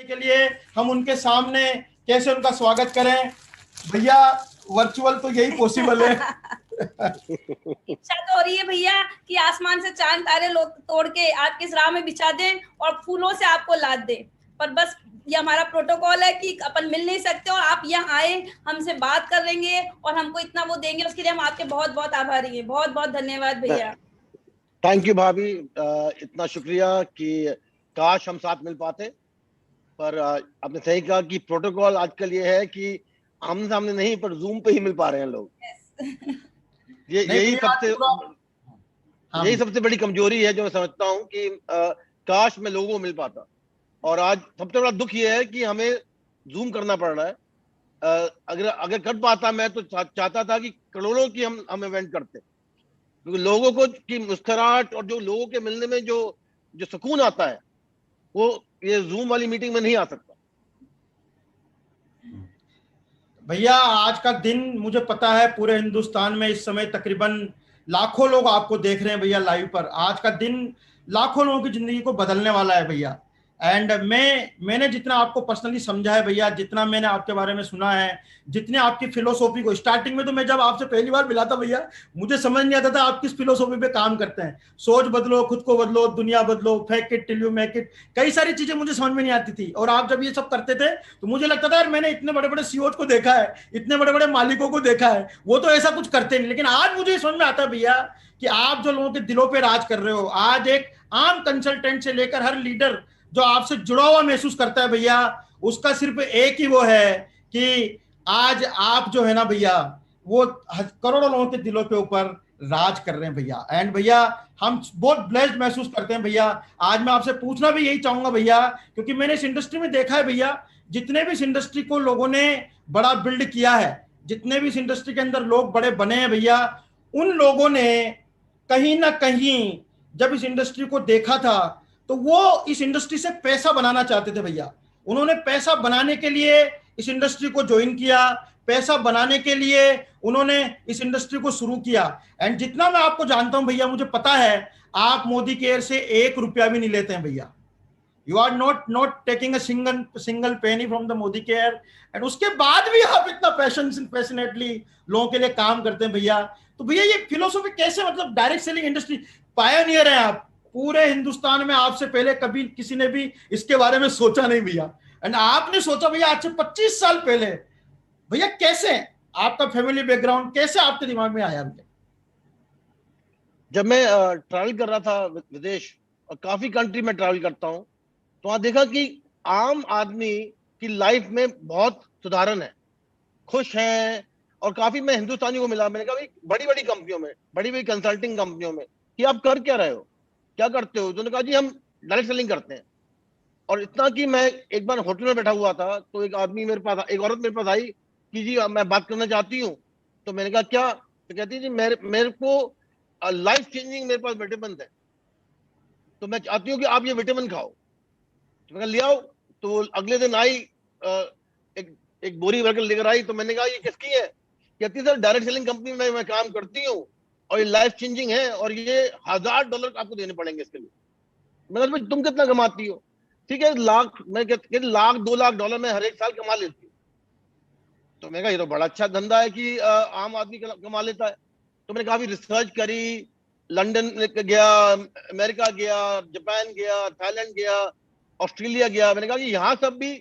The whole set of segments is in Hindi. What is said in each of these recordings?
के लिए हम उनके सामने कैसे उनका स्वागत करें भैया। वर्चुअल तो यही पॉसिबल है। इच्छा तो हो रही है भैया कि आसमान से चांद तारे लोग तोड़ के आपकी इस राह में बिछा दें और फूलों से आपको लाद दें, पर बस ये हमारा प्रोटोकॉल है कि अपन मिल नहीं सकते और आप यहाँ आए, हमसे बात कर लेंगे और हमको इतना वो देंगे, उसके लिए हम आपके बहुत बहुत आभारी हैं। बहुत बहुत धन्यवाद भैया। थैंक यू भाभी, इतना शुक्रिया कि काश हम साथ मिल पाते, पर आपने सही कहा कि प्रोटोकॉल आजकल ये है कि आमने सामने नहीं पर जूम पे ही मिल पा रहे हैं लोग। यही सबसे बड़ी कमजोरी है जो मैं समझता हूँ कि काश मैं लोगों को मिल पाता। और आज सबसे बड़ा दुख ये है कि हमें जूम करना पड़ रहा है। अगर कर पाता मैं तो चाहता था कि करोड़ों की हम इवेंट करते, क्योंकि लोगों को की मुस्कुराहट और जो लोगों के मिलने में जो सुकून आता है वो ये जूम वाली मीटिंग में नहीं आ सकता। भैया आज का दिन मुझे पता है पूरे हिंदुस्तान में इस समय तकरीबन लाखों लोग आपको देख रहे हैं भैया लाइव पर। आज का दिन लाखों लोगों की जिंदगी को बदलने वाला है भैया। एंड मैंने जितना आपको पर्सनली समझा है भैया, जितना मैंने आपके बारे में सुना है, जितने आपकी फिलोसॉफी को, स्टार्टिंग में तो मैं जब आपसे पहली बार मिला था भैया मुझे समझ नहीं आता था आप किस फिलोसॉफी पे काम करते हैं। सोच बदलो, खुद को बदलो, दुनिया बदलो, fake it till you make it, कई सारी चीजें मुझे समझ में नहीं आती थी। और आप जब ये सब करते थे तो मुझे लगता था यार मैंने इतने बड़े बड़े सीईओ को देखा है, इतने बड़े बड़े मालिकों को देखा है, वो तो ऐसा कुछ करते नहीं। लेकिन आज मुझे समझ में आता है भैया कि आप जो लोगों के दिलों पे राज कर रहे हो। आज एक आम कंसल्टेंट से लेकर हर लीडर जो आपसे जुड़ा हुआ महसूस करता है भैया, उसका सिर्फ एक ही वो है कि आज आप जो है ना भैया वो करोड़ों लोगों के दिलों के ऊपर राज कर रहे हैं भैया। एंड भैया हम बहुत ब्लेस्ड महसूस करते हैं भैया। आज मैं आपसे पूछना भी यही चाहूंगा भैया, क्योंकि मैंने इस इंडस्ट्री में देखा है भैया, जितने भी इस इंडस्ट्री को लोगों ने बड़ा बिल्ड किया है, जितने भी इस इंडस्ट्री के अंदर लोग बड़े बने हैं भैया, उन लोगों ने कहीं ना कहीं जब इस इंडस्ट्री को देखा था तो वो इस इंडस्ट्री से पैसा बनाना चाहते थे भैया। उन्होंने पैसा बनाने के लिए इस इंडस्ट्री को ज्वाइन किया, पैसा बनाने के लिए उन्होंने इस इंडस्ट्री को शुरू किया। एंड जितना मैं आपको जानता हूं भैया, मुझे पता है आप मोदी केयर से 1 रुपया भी नहीं लेते हैं भैया। You are not taking a single penny from the Modi care. एंड उसके बाद भी आप इतना पैशनेटली लोगों के लिए काम करते हैं भैया। तो भैया ये फिलोसॉफी कैसे, मतलब डायरेक्ट सेलिंग इंडस्ट्री पायोनियर है आप पूरे हिंदुस्तान में, आपसे पहले कभी किसी ने भी इसके बारे में सोचा नहीं भैया। एंड आपने सोचा भैया आज से 25 साल पहले। भैया कैसे, आपका फैमिली बैकग्राउंड कैसे आपके दिमाग में आया भैया? जब मैं ट्रैवल कर रहा था विदेश, और काफी कंट्री में ट्रैवल करता हूँ, तो वहां देखा कि आम आदमी की लाइफ में बहुत सुधारण है, खुश हैं। और काफी मैं हिंदुस्तानियों को मिला, मैंने कहा भाई बड़ी बड़ी कंपनियों में, बड़ी बड़ी कंसल्टिंग कंपनियों में कि आप कर क्या रहे हो, क्या करते हो? तो उन्होंने कहा जी हम डायरेक्ट सेलिंग करते हैं। और इतना कि मैं एक बार होटल में बैठा हुआ था तो एक औरत मेरे पास आई कि जी मैं बात करना चाहती हूँ। तो मैंने कहा क्या? तो कहती है जी मेरे को लाइफ चेंजिंग मेरे पास विटामिन है, तो मैं चाहती हूँ कि आप ये विटामिन खाओ। तो मैंने ले आओ। तो अगले दिन आई, एक बोरी भरकर लेकर आई। तो मैंने कहा ये किसकी है? कहती है सर डायरेक्ट सेलिंग कंपनी में मैं काम करती हूँ और ये लाइफ चेंजिंग है और ये $1000 आपको देने पड़ेंगे इसके लिए। मैंने कहा तुम कितना कमाती हो? ठीक है लाख, मैं कहती लाख $2 लाख मैं हर एक साल कमा लेती हूँ। तो मैंने कहा ये तो बड़ा अच्छा धंधा है कि आम आदमी कमा लेता है। तो मैंने काफी रिसर्च करी, लंदन गया, अमेरिका गया, जापान गया, थाईलैंड गया, ऑस्ट्रेलिया गया। मैंने कहा कि यहाँ सब भी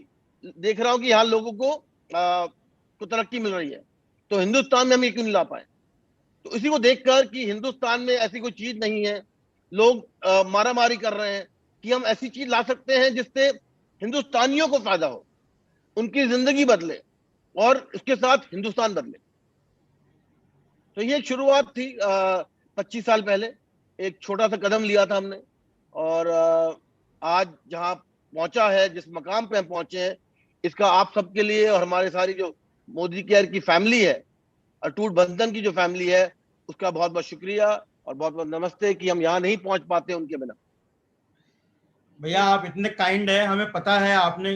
देख रहा हूँ कि यहाँ लोगों को तरक्की मिल रही है, तो हिंदुस्तान में हम ये क्यों नहीं ला पाए? तो इसी को देखकर कि हिंदुस्तान में ऐसी कोई चीज नहीं है, लोग मारा मारी कर रहे हैं, कि हम ऐसी चीज ला सकते हैं जिससे हिंदुस्तानियों को फायदा हो, उनकी जिंदगी बदले और इसके साथ हिंदुस्तान बदले। तो ये एक शुरुआत थी 25 साल पहले, एक छोटा सा कदम लिया था हमने। और आज जहां पहुंचा है, जिस मकाम पे हम पहुंचे हैं, इसका आप सबके लिए और हमारे सारी जो मोदी केयर की फैमिली है, अटूट बंधन की जो फैमिली है, उसका बहुत बहुत शुक्रिया और बहुत बहुत नमस्ते कि हम यहाँ नहीं पहुंच पाते उनके बिना। भैया आप इतने काइंड है, हमें पता है आपने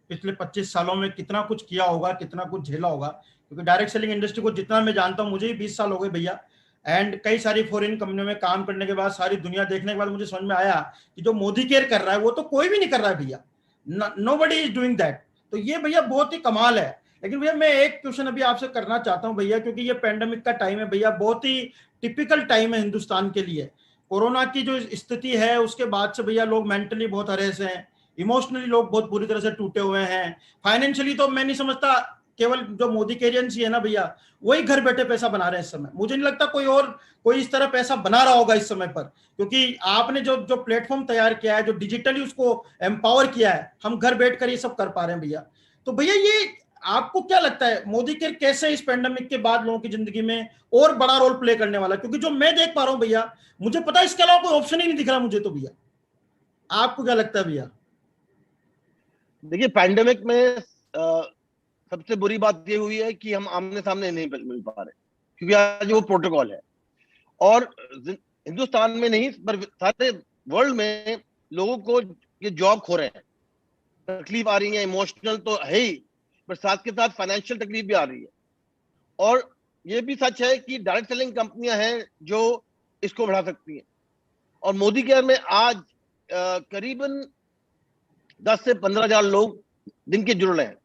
पिछले 25 सालों में कितना कुछ किया होगा, कितना कुछ झेला होगा। क्योंकि डायरेक्ट सेलिंग इंडस्ट्री को जितना मैं जानता हूँ, मुझे ही 20 साल हो गए भैया। एंड कई सारी फॉरेन कंपनियों में काम करने के बाद, सारी दुनिया देखने के बाद मुझे समझ में आया कि जो मोदी केयर कर रहा है वो तो कोई भी नहीं कर रहा है भैया। Nobody is doing that. तो ये भैया बहुत ही कमाल है। लेकिन भैया मैं एक क्वेश्चन अभी आपसे करना चाहता हूं भैया, क्योंकि ये पेंडेमिक का टाइम है भैया, बहुत ही टिपिकल टाइम है हिंदुस्तान के लिए। कोरोना की जो स्थिति है उसके बाद से भैया लोग मेंटली बहुत हरेस हैं, इमोशनली लोग बहुत बुरी तरह से टूटे हुए हैं, फाइनेंशियली तो मैं नहीं समझता केवल जो मोदी के एजेंसी है ना भैया, वही घर बैठे पैसा बना रहे हैं इस समय। मुझे नहीं लगता कोई और कोई इस तरह पैसा बना रहा होगा इस समय पर, क्योंकि आपने जो जो प्लेटफॉर्म तैयार किया है, जो डिजिटली उसको एम्पावर किया है, हम घर बैठकर ये सब कर पा रहे हैं भैया। तो भैया ये आपको क्या लगता है मोदी केयर कैसे इस पेंडेमिक के बाद लोगों की जिंदगी में और बड़ा रोल प्ले करने वाला है? क्योंकि जो मैं देख पा रहा हूं भैया, मुझे पता है इसके अलावा कोई ऑप्शन ही नहीं दिख रहा मुझे तो भैया। आपको क्या लगता है भैया? देखिए, पैंडेमिक में सबसे बुरी बात ये हुई है कि हम आमने सामने नहीं मिल पा रहे, क्योंकि आज वो प्रोटोकॉल है। और हिंदुस्तान में नहीं पर सारे वर्ल्ड में लोगों को ये जॉब खो रहे हैं, तकलीफ आ रही है, इमोशनल तो है ही, पर साथ के साथ फाइनेंशियल तकलीफ भी आ रही है। और ये भी सच है कि डायरेक्ट सेलिंग कंपनियां हैं जो इसको बढ़ा सकती हैं। और मोदी केयर में आज करीबन 10 से 15 हजार लोग दिन के जुड़ रहे हैं,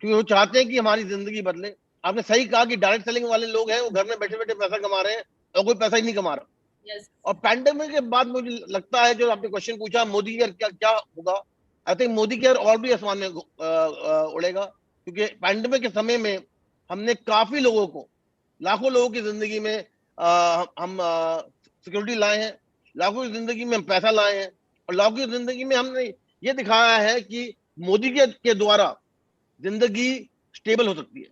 क्योंकि वो चाहते हैं कि हमारी जिंदगी बदले। आपने सही कहा कि डायरेक्ट सेलिंग वाले लोग हैं वो घर में बैठे बैठे पैसा कमा रहे हैं और कोई पैसा ही नहीं कमा रहा। yes. और पैंडेमिक के बाद मुझे लगता है, जो आपने क्वेश्चन पूछा मोदी केयर क्या क्या होगा, आई थिंक मोदी केयर और भी आसमान में उड़ेगा, क्योंकि पैंडेमिक के समय में हमने काफी लोगों को, लाखों लोगों की जिंदगी में हम सिक्योरिटी लाए हैं, लाखों की जिंदगी में हम पैसा लाए हैं, और लाखों की जिंदगी में हमने ये दिखाया है कि मोदी के द्वारा जिंदगी स्टेबल हो सकती है।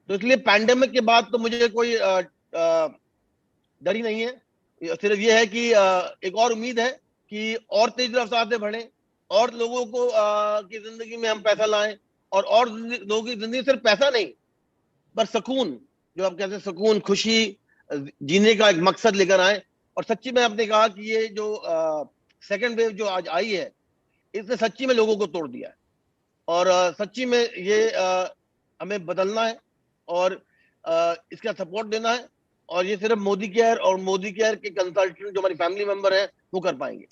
तो इसलिए पैंडेमिक के बाद तो मुझे कोई डर ही नहीं है। सिर्फ ये है कि एक और उम्मीद है कि और तेज रफ्तार से बढ़े, और लोगों को की जिंदगी में हम पैसा लाएं, और लोगों की जिंदगी सिर्फ पैसा नहीं पर सुकून, जो आप कहते हैं सुकून, खुशी, जीने का एक मकसद लेकर आए। और सच्ची में आपने कहा कि ये जो सेकेंड वेव जो आज आई है, इसने सच्ची में लोगों को तोड़ दिया है। और सच्ची में ये हमें बदलना है और इसका सपोर्ट देना है। और ये सिर्फ मोदी केयर और मोदी केयर के कंसल्टेंट जो हमारी फैमिली मेंबर हैं वो कर पाएंगे।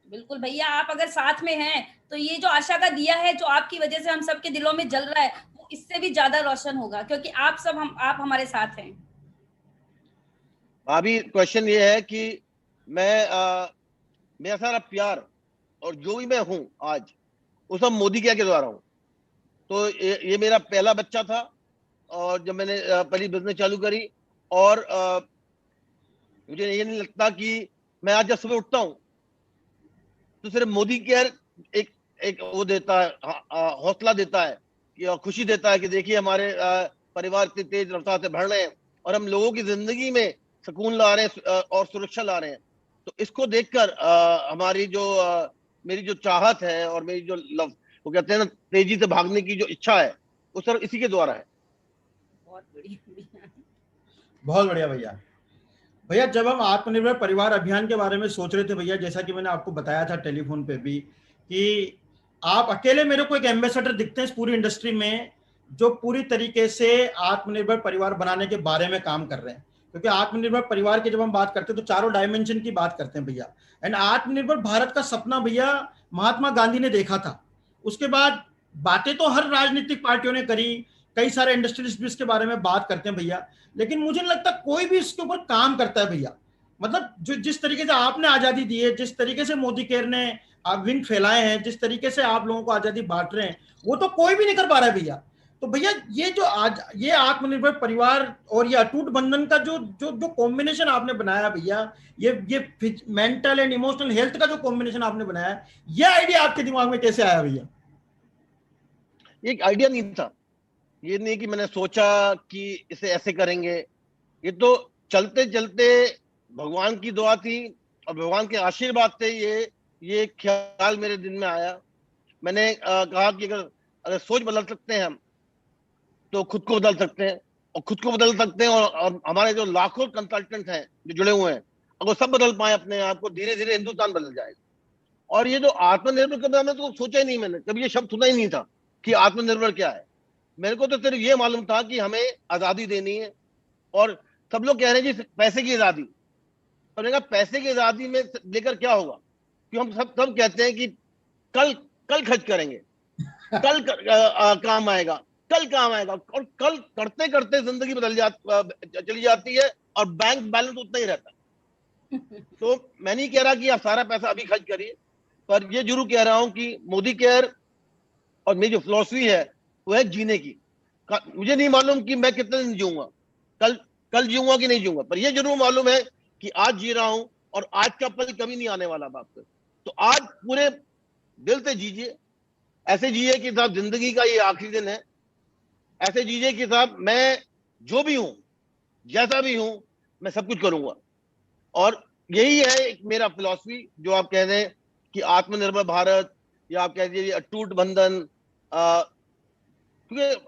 बिल्कुल भैया, आप अगर साथ में हैं तो ये जो आशा का दिया है जो आपकी वजह से हम सबके दिलों में जल रहा है, वो इससे भी ज्यादा रोशन होगा, क्योंकि आप हमारे साथ हैं। अभी क्वेश्चन ये है कि मेरा सारा प्यार और जो भी मैं हूं आज, वो सब मोदी केयर के द्वारा हूं। तो ये मेरा पहला बच्चा था, और जब मैंने पहली बिजनेस चालू करी, और मुझे ये नहीं लगता कि मैं आज जब सुबह उठता हूं तो सिर्फ मोदी केयर एक वो देता है, हौसला देता है कि, और खुशी देता है कि देखिए हमारे परिवार इतनी तेज रफ्तार से बढ़ रहे हैं और हम लोगों की जिंदगी में सुकून ला रहे हैं और सुरक्षा ला रहे हैं। तो इसको देखकर हमारी जो मेरी जो चाहत है और मेरी जो लव, वो कहते हैं ना, तेजी से भागने की जो इच्छा है, वो सिर्फ इसी के द्वारा है। बहुत बढ़िया, बहुत बढ़िया भैया। भैया जब हम आत्मनिर्भर परिवार अभियान के बारे में सोच रहे थे भैया, जैसा कि मैंने आपको बताया था टेलीफोन पे भी, कि आप अकेले मेरे को एक एम्बेसडर दिखते हैं इस पूरी इंडस्ट्री में जो पूरी तरीके से आत्मनिर्भर परिवार बनाने के बारे में काम कर रहे हैं। क्योंकि आत्मनिर्भर परिवार की जब हम बात करते हैं तो चारों डायमेंशन की बात करते हैं भैया। एंड आत्मनिर्भर भारत का सपना भैया महात्मा गांधी ने देखा था, उसके बाद बातें तो हर राजनीतिक पार्टियों ने करी, कई सारे इंडस्ट्रियलिस्ट भी इसके बारे में बात करते हैं भैया, लेकिन मुझे नहीं लगता कोई भी इसके ऊपर काम करता है भैया। मतलब जो जिस तरीके से आपने आजादी दी है, जिस तरीके से मोदी केयर ने विंग फैलाए हैं, जिस तरीके से आप लोगों को आजादी बांट रहे हैं, वो तो कोई भी नहीं कर पा रहा है भैया। तो भैया ये जो आज ये आत्मनिर्भर परिवार और ये अटूट बंधन का जो जो जो कॉम्बिनेशन आपने बनाया भैया, ये मेंटल एंड इमोशनल हेल्थ का जो कॉम्बिनेशन आपने बनाया, ये आइडिया आपके दिमाग में कैसे आया भैया? एक आइडिया नहीं था, ये नहीं कि मैंने सोचा कि इसे ऐसे करेंगे। ये तो चलते चलते भगवान की दुआ थी और भगवान के आशीर्वाद से ये ख्याल मेरे दिल में आया। मैंने कहा कि अगर सोच बदल सकते हैं हम, तो खुद को बदल सकते हैं, और खुद को बदल सकते हैं, और हमारे जो लाखों कंसल्टेंट हैं जो जुड़े हुए हैं, अगर सब बदल पाए अपने आप को, धीरे धीरे हिंदुस्तान बदल जाएगा। और ये जो आत्मनिर्भर का मैंने तो सोचा ही नहीं, मैंने कभी ये शब्द सुना ही नहीं था कि आत्मनिर्भर क्या है। मेरे को तो सिर्फ ये मालूम था कि हमें आजादी देनी है। और सब लोग कह रहे हैं जी पैसे की आजादी, तो मैंने कहा पैसे की आजादी में लेकर क्या होगा, कि हम सब कहते हैं कि कल कल खर्च करेंगे, कल काम आएगा, कल काम आएगा, और कल करते करते जिंदगी चली जाती है और बैंक बैलेंस उतना ही रहता है। तो मैं नहीं कह रहा कि आप सारा पैसा अभी खर्च करिए, पर ये जरूर कह रहा हूं कि मोदी केयर और मेरी जो फिलॉसफी है वो है जीने की। मुझे नहीं मालूम कि मैं कितने दिन जीऊंगा, कल जीऊंगा कि नहीं जीऊंगा, पर ये जरूर मालूम है कि आज जी रहा हूं और आज का पल कभी नहीं आने वाला बाप पे। तो आज पूरे दिल से जीजिए, ऐसे जिए कि साहब जिंदगी का ये आखिरी दिन है, ऐसे जीजिए कि साहब मैं जो भी हूं, जैसा भी हूं, मैं सब कुछ करूंगा। और यही है एक मेरा फिलॉसफी, जो आप कह रहे हैं कि आत्मनिर्भर भारत, या आप कह दीजिए अटूट बंधन। क्योंकि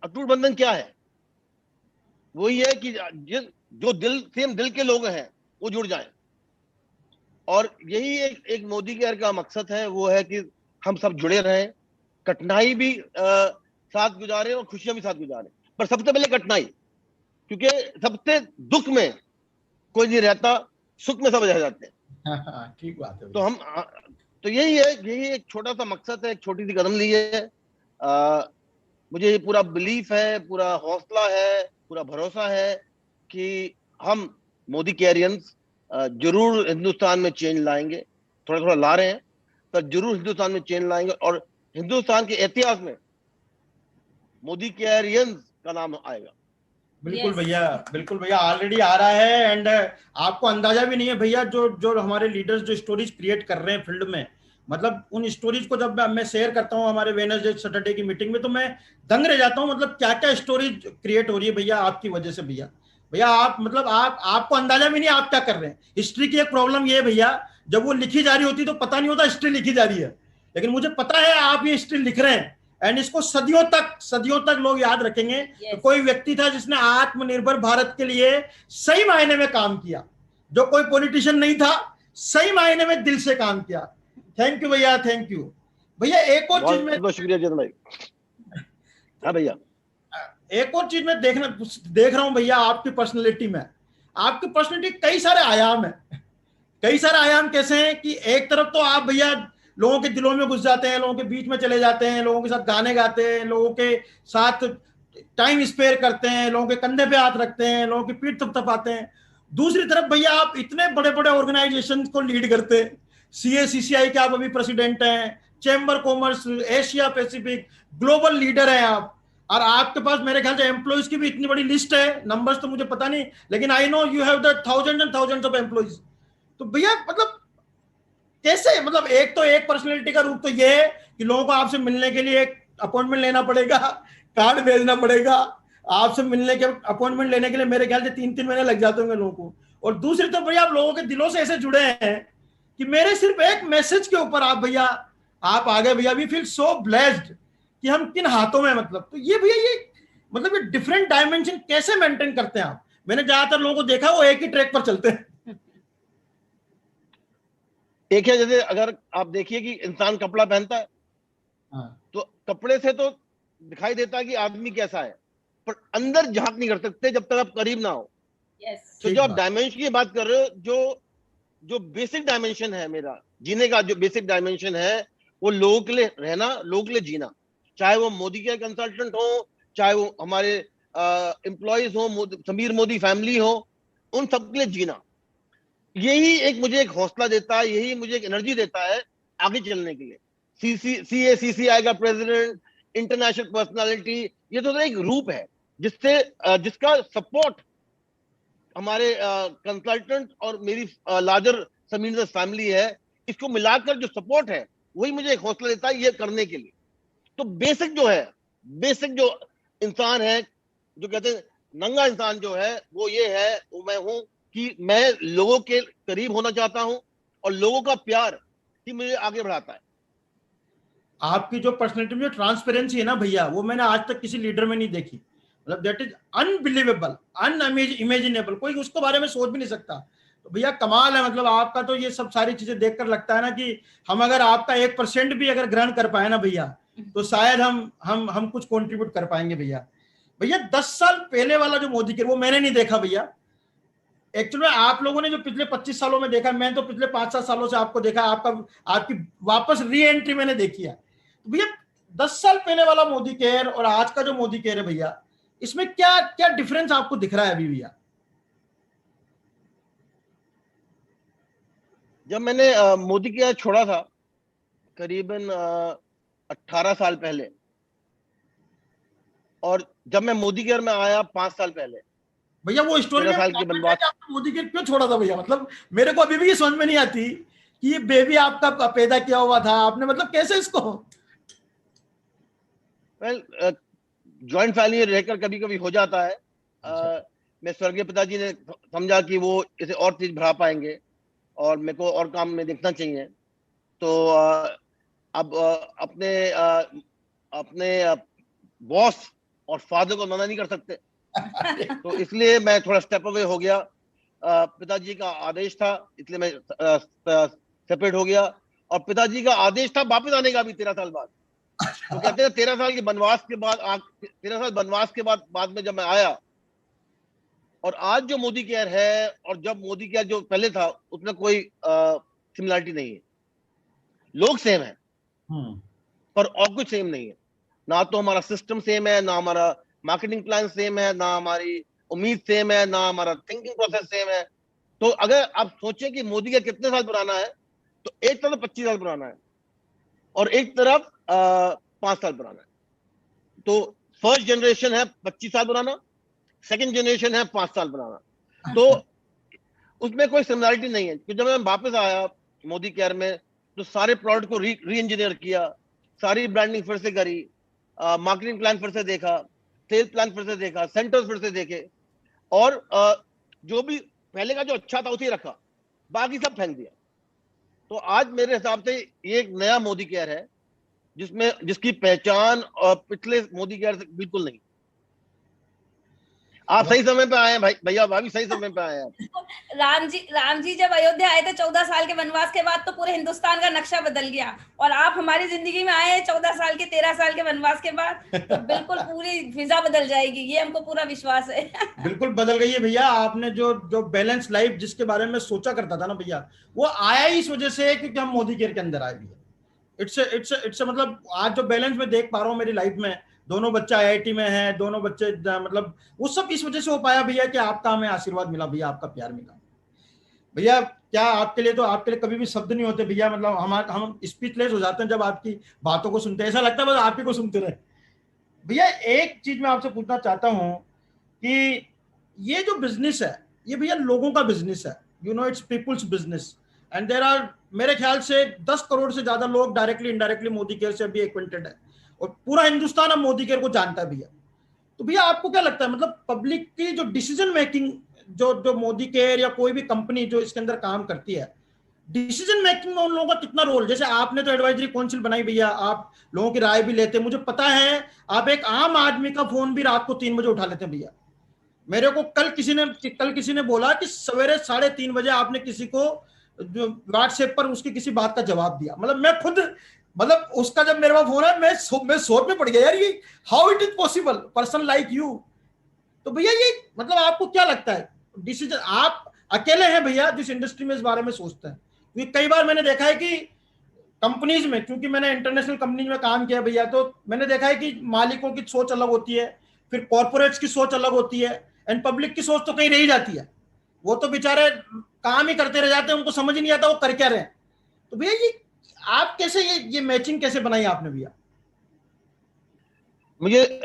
अटूट बंधन क्या है? वही है कि जो सेम दिल के लोग हैं वो जुड़ जाएं। और यही एक मोदी केयर का मकसद है, वो है कि हम सब जुड़े रहें, कठिनाई भी साथ गुजारें और खुशियां भी साथ गुजारें। पर सबसे पहले कठिनाई, क्योंकि सबसे दुख में कोई नहीं रहता, सुख में सब रह जाते हैं। ठीक बात है। तो यही है, यही एक छोटा सा मकसद है, एक छोटी सी कदम ली है। मुझे पूरा बिलीफ है, पूरा हौसला है, पूरा भरोसा है कि हम मोदी केयरियंस जरूर हिंदुस्तान में चेंज लाएंगे। थोड़ा थोड़ा ला रहे हैं, पर जरूर हिंदुस्तान में चेंज लाएंगे, और हिंदुस्तान के इतिहास में मोदी केयरियंस का नाम आएगा। बिल्कुल भैया, बिल्कुल भैया, ऑलरेडी आ रहा है। एंड आपको अंदाजा भी नहीं है भैया, जो हमारे लीडर्स जो स्टोरीज क्रिएट कर रहे हैं फील्ड में, मतलब उन स्टोरीज को जब मैं शेयर करता हूँ हमारे वेडनेसडे सैटरडे की मीटिंग में, तो मैं दंग रह जाता हूँ। मतलब क्या क्या स्टोरीज क्रिएट हो रही है भैया आपकी वजह से। भैया भैया आप मतलब आपको अंदाजा भी नहीं आप क्या कर रहे हैं। हिस्ट्री की एक प्रॉब्लम ये है भैया, जब वो लिखी जा रही होती तो पता नहीं होता हिस्ट्री लिखी जा रही है, लेकिन मुझे पता है आप ये हिस्ट्री लिख रहे हैं, एंड इसको सदियों तक लोग याद रखेंगे। तो कोई व्यक्ति था जिसने आत्मनिर्भर भारत के लिए सही मायने में काम किया, जो कोई पॉलिटिशियन नहीं था, सही मायने में दिल से काम किया। थैंक यू भैया, थैंक यू भैया। एक और चीज में, बहुत शुक्रिया जन भाई। हाँ भैया, एक और चीज में देख रहा हूं भैया आपकी पर्सनैलिटी में। आपकी पर्सनैलिटी कई सारे आयाम है। कई सारे आयाम कैसे हैं कि एक तरफ तो आप भैया लोगों के दिलों में घुस जाते हैं, लोगों के बीच में चले जाते हैं, लोगों के साथ गाने गाते हैं, लोगों के साथ टाइम स्पेयर करते हैं, लोगों के कंधे पे हाथ रखते हैं, लोगों की पीठ थपथपाते हैं। दूसरी तरफ भैया आप इतने बड़े बड़े ऑर्गेनाइजेशन को लीड करते हैं, CACCI के आप अभी प्रेसिडेंट हैं, chamber commerce Asia Pacific global leader हैं आप, और आपके पास मेरे ख्याल से एम्प्लॉइज की भी इतनी बड़ी लिस्ट है। नंबर्स तो मुझे पता नहीं, लेकिन I know you have the thousand and thousands of employees. तो भैया मतलब कैसे, मतलब एक तो एक पर्सनैलिटी का रूप तो ये है कि लोगों को आपसे मिलने के लिए एक अपॉइंटमेंट लेना पड़ेगा, कार्ड भेजना पड़ेगा, आपसे मिलने के अपॉइंटमेंट लेने के लिए मेरे ख्याल से 3-3 महीने लग जाते होंगे लोगों को। और दूसरी तो भैया आप लोगों के दिलों से ऐसे जुड़े हैं कि मेरे सिर्फ एक मैसेज के ऊपर आप भैया आप आ गए भैया। वी फील सो ब्लेस्ड कि हम किन हाथों में, मतलब तो ये भैया ये मतलब ये डिफरेंट डायमेंशन कैसे मेंटेन करते हैं आप? मैंने ज्यादातर लोगों को देखा वो एक ही ट्रैक पर चलते हैं। एक है, जैसे अगर आप देखिए कि इंसान कपड़ा पहनता है, तो कपड़े से तो दिखाई देता है कि आदमी कैसा है, पर अंदर झांक नहीं कर सकते जब तक आप करीब ना हो। तो जब आप डायमेंशन की बात कर रहे हो, जो बेसिक डायमेंशन है मेरा जीने का, जो बेसिक डायमेंशन है वो लोगों के लिए रहना, लोगों के लिए जीना, चाहे वो मोदी के कंसल्टेंट हो, चाहे वो हमारे एम्प्लॉयज हो, समीर मोदी फैमिली हो, उन सबके लिए जीना। यही एक मुझे एक हौसला देता है, यही मुझे एक एनर्जी देता है आगे चलने के लिए। CACCI का प्रेसिडेंट, इंटरनेशनल पर्सनालिटी, ये तो एक रूप है जिसका सपोर्ट हमारे कंसल्टेंट और मेरी लार्जर समीर फैमिली है। इसको मिलाकर जो सपोर्ट है वही मुझे एक हौसला देता है ये करने के लिए। तो बेसिक जो इंसान है, जो कहते हैं नंगा इंसान जो है, वो ये है, वो मैं हूं कि मैं लोगों के करीब होना चाहता हूं और लोगों का प्यार ही मुझे आगे बढ़ाता है। आपकी जो पर्सनैलिटी में जो ट्रांसपेरेंसी है ना भैया, वो मैंने आज तक किसी लीडर में नहीं देखी। मतलब दैट इज अनबिलीवेबल, अनइमेजिनेबल, कोई उसके बारे में सोच भी नहीं सकता। तो भैया कमाल है, मतलब आपका तो ये सब सारी चीजें देखकर लगता है ना कि हम अगर आपका 1% भी अगर ग्रहण कर पाए ना भैया, तो शायद हम कुछ कंट्रीब्यूट कर पाएंगे भैया। भैया 10 साल पहले वाला जो मोदी केयर वो मैंने नहीं देखा भैया। एक्चुअली में आप लोगों ने जो पिछले 25 सालों में देखा, मैं तो पिछले 5-7 सालों से आपको देखा, आपकी वापस री एंट्री मैंने देखी है। तो भैया 10 साल पहले वाला मोदी केयर और आज का जो मोदी केयर है भैया, इसमें क्या क्या डिफरेंस आपको दिख रहा है अभी भैया? जब मैंने मोदी केयर छोड़ा था करीबन 18 साल पहले, और जब मैं मोदी केयर में आया 5 साल पहले, भैया वो स्टोरी 13 में साल के बनवास। आपने मोदी केयर क्यों छोड़ा था भैया? मतलब मेरे को अभी भी ये समझ में नहीं आती कि ये बेबी आपका पैदा किया हुआ था आपने, मतलब कैसे इसको? वेल, जॉइंट फैमिली रहकर कभी कभी हो जाता है। मैं स्वर्गीय पिताजी ने समझा कि वो इसे और तेज बढ़ा पाएंगे और मेरे को और काम में देखना चाहिए, तो अब अपने बॉस और फादर को मना नहीं कर सकते, तो इसलिए मैं थोड़ा स्टेप अवे हो गया। पिताजी का आदेश था इसलिए मैं सेपरेट हो गया, और पिताजी का आदेश था वापस आने का भी 13 साल बाद। तो कहते हैं 13 साल के बनवास के बाद 13 साल बनवास के बाद में जब मैं आया, और आज जो मोदी केयर है और जब मोदी केयर जो पहले था उसमें कोई सिमिलरिटी नहीं है। लोग सेम है पर और कुछ सेम नहीं है। ना तो हमारा सिस्टम सेम है, ना हमारा मार्केटिंग प्लान सेम है, ना हमारी उम्मीद सेम है, ना हमारा थिंकिंग प्रोसेस सेम है। तो अगर आप सोचें कि मोदी केयर कितने साल पुराना है, तो एक तरफ 25 साल पुराना है और एक तरफ 5 साल पुराना है। तो फर्स्ट जनरेशन है 25 साल पुराना, सेकंड जनरेशन है 5 साल पुराना। तो उसमें कोई सिमिलरिटी नहीं है। जब मैं वापस आया मोदी केयर में, तो सारे प्रोडक्ट को री इंजीनियर किया, सारी ब्रांडिंग फिर से करी, मार्केटिंग प्लान फिर से देखा, सेल्स प्लान फिर से देखा, सेंटर्स फिर से देखे, और जो भी पहले का जो अच्छा था उसे रखा, बाकी सब फेंक दिया। तो आज मेरे हिसाब से ये एक नया मोदी केयर है जिसकी पहचान पिछले मोदी केयर से बिल्कुल नहीं। आप सही समय पे आए हैं भाई, भैया भाभी सही समय पे आए हैं। राम जी जब अयोध्या आए थे 14 साल के वनवास के बाद, तो पूरे हिंदुस्तान का नक्शा बदल गया, और आप हमारी जिंदगी में आए हैं 14 साल के 13 साल के वनवास के बाद, तो बिल्कुल पूरी फिजा बदल जाएगी, ये हमको पूरा विश्वास है। बिल्कुल बदल गई है भैया। आपने जो बैलेंस लाइफ जिसके बारे में सोचा करता था ना भैया, वो आया ही इस वजह से क्योंकि हम मोदी केयर के अंदर आए भैया। इट्स मतलब आज जो बैलेंस में देख पा रहा हूँ मेरी लाइफ में, दोनों बच्चे आईआईटी में हैं, दोनों बच्चे मतलब वो सब इस वजह से हो पाया भैया कि आपका हमें आशीर्वाद मिला भैया, आपका प्यार मिला भैया। क्या आपके लिए कभी भी शब्द नहीं होते भैया। मतलब हम स्पीचलेस हो जाते हैं जब आपकी बातों को सुनते हैं, ऐसा लगता है बस आप ही को सुनते रहे भैया। एक चीज मैं आपसे पूछना चाहता हूँ कि ये जो बिजनेस है ये भैया लोगों का बिजनेस है, it's people's business, and there are मेरे ख्याल से 10 करोड़ से ज्यादा लोग डायरेक्टली इनडायरेक्टली मोदी केयर से अभी एक्वेंटेड है, और पूरा हिंदुस्तान अब मोदी केयर को जानता है भैया। तो भैया आपको क्या लगता है, मतलब पब्लिक की जो डिसीजन मेकिंग जो मोदी केयर या कोई भी कंपनी जो इसके अंदर काम करती है, डिसीजन मेकिंग में उन लोगों का कितना रोल? जैसे आपने तो एडवाइजरी काउंसिल बनाई भैया, आप लोगों की राय भी लेते हैं, मुझे पता है आप एक आम आदमी का फोन भी रात को 3 बजे उठा लेते हैं भैया। मेरे को कल किसी ने बोला कि सवेरे 3:30 बजे आपने किसी को व्हाट्सएप पर उसकी किसी बात का जवाब दिया। मतलब मैं खुद, मतलब उसका जब मेरे पास फोन है मैं शोर में पड़ गया यार, ये how it is possible, person like you. तो भैया ये मतलब आपको क्या लगता है डिसीजन, आप अकेले हैं भैया जिस इंडस्ट्री में इस बारे में सोचते हैं? क्योंकि कई बार मैंने देखा है कि कंपनीज में, क्योंकि मैंने इंटरनेशनल कंपनीज में काम किया भैया, तो मैंने देखा है कि मालिकों की सोच अलग होती है, फिर कॉर्पोरेट्स की सोच अलग होती है, एंड पब्लिक की सोच तो कहीं रह जाती है। वो तो बेचारे काम ही करते रह जाते हैं, उनको समझ ही नहीं आता वो कर क्या रहे हैं। तो भैया ये आप कैसे ये मैचिंग कैसे बनाई आपने भैया? मुझे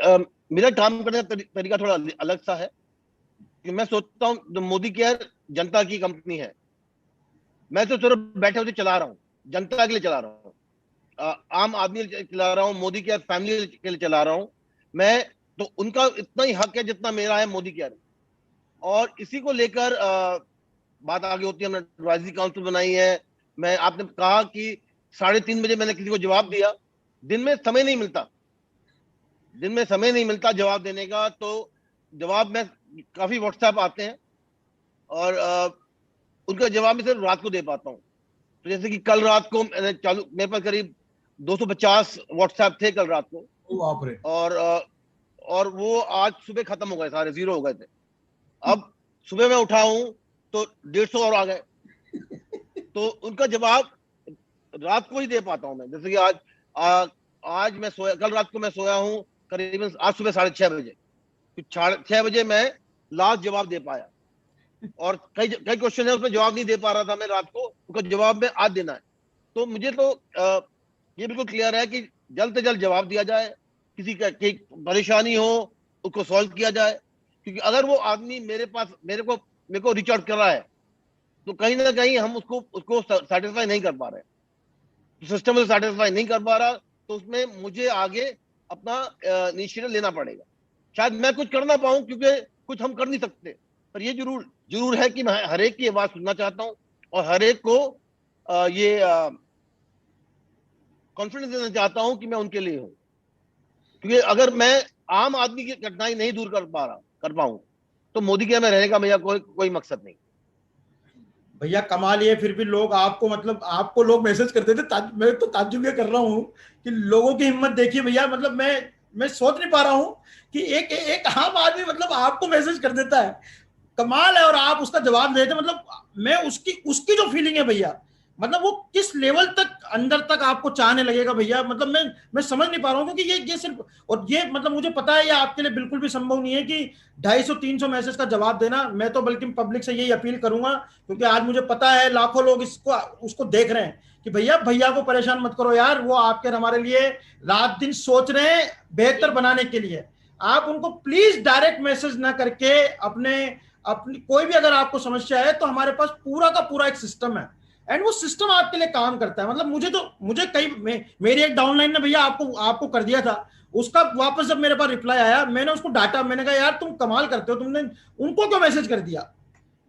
मेरा काम करने का तरीका थोड़ा अलग सा है कि मैं सोचता हूँ जो मोदी केयर जनता की कंपनी है, मैं तो सिर्फ बैठे होते चला रहा हूँ, जनता के लिए चला रहा हूँ, आम आदमी के लिए चला रहा हूँ, मोदी केयर फैमिली के लिए चला रहा हूँ मैं। तो उनका इतना ही हक है जितना मेरा है मोदी केयर, और इसी को लेकर बात आगे होती है। हमने एडवाइजरी काउंसिल बनाई है। मैं, आपने कहा कि 3:30 बजे मैंने किसी को जवाब दिया, दिन में समय नहीं मिलता जवाब देने का, तो जवाब में काफी व्हाट्सएप आते हैं और उनका जवाब मैं सिर्फ रात को दे पाता हूँ। तो जैसे कि कल रात को मैंने मेरे पास करीब 250 व्हाट्सएप थे कल रात को, और वो आज सुबह खत्म हो गए, सारे जीरो हो गए थे। अब सुबह मैं उठा हूँ तो 150 और आ गए। तो उनका जवाब रात को ही दे पाता हूं मैं। जैसे कि आज मैं सोया, कल रात को मैं सोया हूं करीबन आज सुबह 6:30 बजे। 6:30 बजे मैं लास्ट जवाब दे पाया, और कई कई क्वेश्चन है उसमें जवाब नहीं दे पा रहा था मैं रात को, उसका जवाब में आज देना है। तो मुझे तो ये बिल्कुल क्लियर है कि जल्द से जल्द जवाब दिया जाए, किसी का की परेशानी हो उसको सॉल्व किया जाए। क्योंकि अगर वो आदमी मेरे को रीच आउट कर रहा है, तो कहीं ना कहीं हम उसको सेटिस्फाई नहीं कर पा रहे, सिस्टम से सेटिस्फाई नहीं कर पा रहा, तो उसमें मुझे आगे अपना इनिशिएटिव लेना पड़ेगा। शायद मैं कुछ कर ना पाऊं, क्योंकि कुछ हम कर नहीं सकते, पर ये जरूर जरूर है कि मैं हर एक की आवाज सुनना चाहता हूं, और हर एक को ये कॉन्फिडेंस देना चाहता हूं कि मैं उनके लिए हूं। क्योंकि अगर मैं आम आदमी की कठिनाई नहीं दूर कर पाऊं, तो मोदी के में रहने का मेरा कोई मकसद नहीं। भैया कमाल ये, फिर भी लोग आपको मतलब आपको लोग मैसेज करते थे। मैं तो ताज्जुब ये कर रहा हूँ कि लोगों की हिम्मत देखिए भैया। मतलब मैं सोच नहीं पा रहा हूँ कि एक एक आम आदमी मतलब आपको मैसेज कर देता है। कमाल है, और आप उसका जवाब देते। मतलब मैं उसकी उसकी जो फीलिंग है भैया, मतलब वो किस लेवल तक अंदर तक आपको चाहने लगेगा भैया। मतलब मैं समझ नहीं पा रहा हूँ, क्योंकि ये सिर्फ, और ये मतलब मुझे पता है ये आपके लिए बिल्कुल भी संभव नहीं है कि 250-300 मैसेज का जवाब देना। मैं तो बल्कि पब्लिक से यही अपील करूंगा, क्योंकि आज मुझे पता है लाखों लोग इसको उसको देख रहे हैं कि भैया भैया को परेशान मत करो यार, वो आपके हमारे लिए रात दिन सोच रहे हैं बेहतर बनाने के लिए। आप उनको प्लीज डायरेक्ट मैसेज ना करके अपने अपनी कोई भी अगर आपको समस्या है, तो हमारे पास पूरा का पूरा एक सिस्टम है, एंड वो सिस्टम आपके लिए काम करता है। मतलब मुझे मेरी एक डाउनलाइन ने भैया आपको आपको कर दिया था। उसका वापस जब मेरे पास रिप्लाई आया, मैंने उसको डांटा। मैंने कहा यार तुम कमाल करते हो, तुमने उनको क्यों मैसेज कर दिया।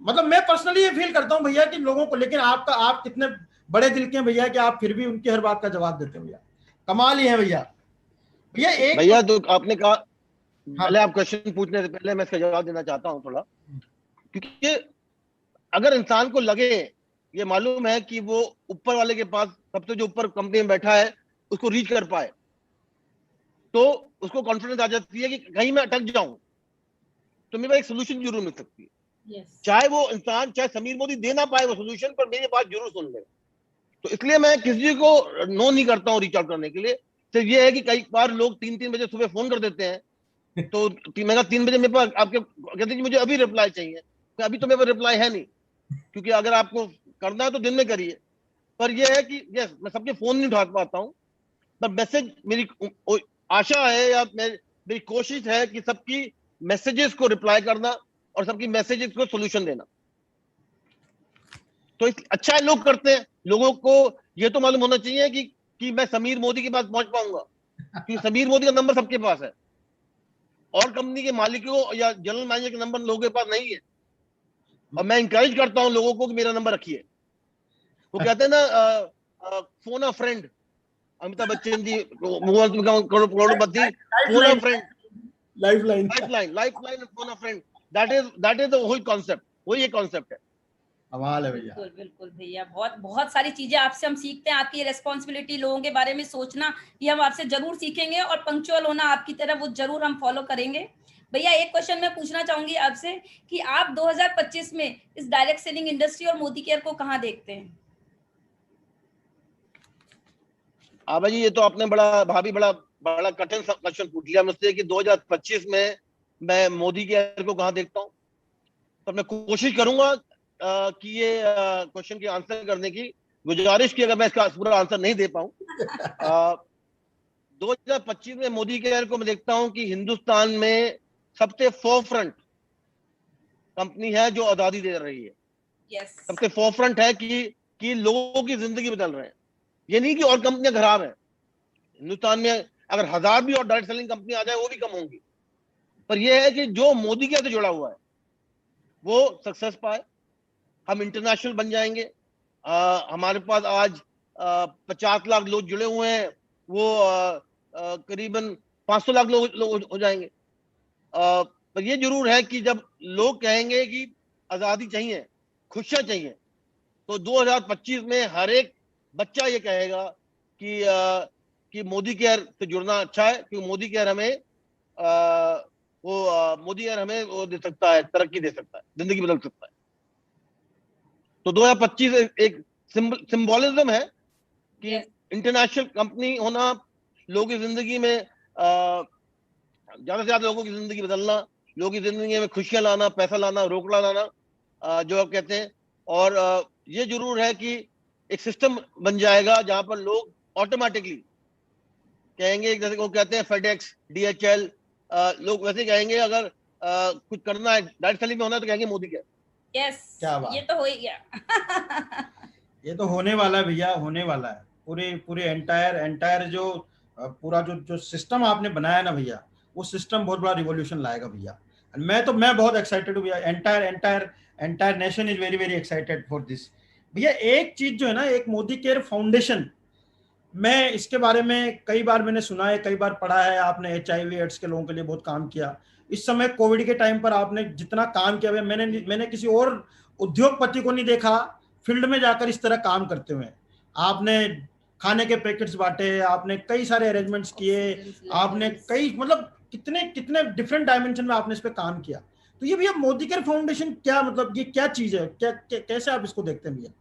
मतलब मैं पर्सनली ये फील करता हूँ भैया कि लोगों को, लेकिन आप कितने बड़े दिल के हैं भैया कि आप फिर भी उनकी हर बात का जवाब देते हैं भैया। कमाल ही है भैया। भैया एक भैया तो आपने कहा, हाँ पहले आप क्वेश्चन पूछने से पहले मैं इसका जवाब देना चाहता हूं थोड़ा। क्योंकि अगर इंसान को लगे, ये मालूम है कि वो ऊपर वाले के पास, सबसे जो ऊपर कंपनी में बैठा है, उसको रीच कर पाए, तो उसको कॉन्फिडेंस आ जाती है कि कहीं मैं अटक जाऊं तो मेरे पास एक सोल्यूशन जरूर मिल सकती है। यस। चाहे वो इंसान, चाहे समीर मोदी दे ना पाए वो सोल्यूशन, पर मेरी बात जरूर सुन ले। तो इसलिए मैं किसी को नो नहीं करता हूँ रीच आउट करने के लिए। तो ये है कि कई बार लोग 3-3 बजे सुबह फोन कर देते हैं, तो मैं 3 बजे मेरे पास आपके कहते हैं कि मुझे अभी रिप्लाई चाहिए, तो अभी तो मेरे पास रिप्लाई है नहीं। क्योंकि अगर आपको करना है तो दिन में करिए। पर यह है कि यस, मैं सबके फोन नहीं उठा पाता हूँ, पर मैसेज मेरी आशा है, या मेरी कोशिश है कि सबकी मैसेजेस को रिप्लाई करना और सबकी मैसेजेस को सोल्यूशन देना। तो अच्छा है लोग करते हैं। लोगों को ये तो मालूम होना चाहिए कि मैं समीर मोदी के पास पहुंच पाऊंगा, क्योंकि समीर मोदी का नंबर सबके पास है, और कंपनी के मालिकों या जनरल मैनेजर के नंबर लोगों के पास नहीं है। और मैं इंकरेज करता हूं लोगों को कि मेरा नंबर रखिए। वो कहते हैं ना, phone a friend, Amitabh Bachchan ji Crorepati, life phone a line, friend, life line. Life line phone a friend. That is the whole concept, वही ये कॉन्सेप्ट है। कमाल है भैया। बिल्कुल बिल्कुल भैया, बहुत बहुत सारी चीजें आपसे हम सीखते हैं। आपकी रेस्पॉन्सिबिलिटी, लोगों के बारे में सोचना, ये हम आपसे जरूर सीखेंगे, और पंक्चुअल होना आपकी तरह वो जरूर हम फॉलो करेंगे। भैया एक क्वेश्चन मैं पूछना चाहूंगी आपसे कि आप 2025 में इस डायरेक्ट सेलिंग इंडस्ट्री और मोदी केयर को कहाँ देखते हैं? भाई ये तो आपने बड़ा बड़ा कठिन क्वेश्चन पूछ लिया मुझसे कि 2025 में मैं मोदी केयर को कहाँ देखता हूँ। पर मैं कोशिश करूंगा कि ये क्वेश्चन की आंसर करने की गुजारिश की, अगर मैं इसका पूरा आंसर नहीं दे पाऊं। 2025 में मोदी केयर को मैं देखता हूं कि हिंदुस्तान में सबसे फोरफ्रंट कंपनी है जो आजादी दे रही है। यस। सबसे फोरफ्रंट है कि लोगों की जिंदगी बदल रहे हैं। ये नहीं कि और कंपनियां खराब हैं। हिंदुस्तान में अगर 1000 भी और डायरेक्ट सेलिंग कंपनी आ जाए वो भी कम होंगी, पर यह है कि जो मोदी केयर से जुड़ा हुआ है वो सक्सेस पाए, हम इंटरनेशनल बन जाएंगे। हमारे पास आज 50 लाख लोग जुड़े हुए हैं, वो करीबन 500 लाख लोग हो जाएंगे। पर ये जरूर है कि जब लोग कहेंगे कि आजादी चाहिए, खुशियां चाहिए, तो 2025 में हर एक बच्चा ये कहेगा कि मोदी केयर से जुड़ना अच्छा है, क्योंकि मोदी केयर हमें मोदी केयर हमें वो दे सकता है, तरक्की दे सकता है, जिंदगी बदल सकता है। तो 2025 एक सिंबोलिज्म है कि Yes. इंटरनेशनल कंपनी होना, लोगों की जिंदगी में ज्यादा से ज्यादा लोगों की जिंदगी बदलना, लोगों की जिंदगी में खुशियां लाना, पैसा लाना, रोकड़ा लाना, जो आप कहते हैं। और ये जरूर है कि एक सिस्टम बन जाएगा जहां पर लोग ऑटोमेटिकली कहेंगे, जैसे वो कहते हैं फेडेक्स, DHL, लोग वैसे कहेंगे अगर कुछ करना है, डायरेक्ट सेलिंग में होना है तो कहेंगे मोदी क्या। Yes. क्या बात। ये तो हो ही गया। ये तो होने वाला है भैया, होने वाला है। पूरे पूरे एंटायर एंटायर जो पूरा जो जो सिस्टम आपने बनाया ना भैया, वो सिस्टम बहुत बड़ा रिवॉल्यूशन लाएगा भैया। मैं बहुत एक्साइटेड हूँ भैया। Entire entire entire nation is very very excited for this भैया। एक चीज जो है ना, एक मोदी केयर फाउंडेशन, मैं इसके बारे में कई बार मैंने सुना है, कई बार पढ़ा है। आपने HIV एड्स के लोगों के लिए बहुत काम किया। इस समय कोविड के टाइम पर आपने जितना काम किया, मैंने किसी और उद्योगपति को नहीं देखा फील्ड में जाकर इस तरह काम करते हुए। आपने खाने के पैकेट्स बांटे, आपने कई सारे अरेंजमेंट्स किए, आपने कई मतलब कितने कितने डिफरेंट डायमेंशन में आपने इस पे काम किया। तो ये भैया मोदी केयर फाउंडेशन क्या मतलब, ये क्या चीज है, कैसे आप इसको देखते हैं भैया?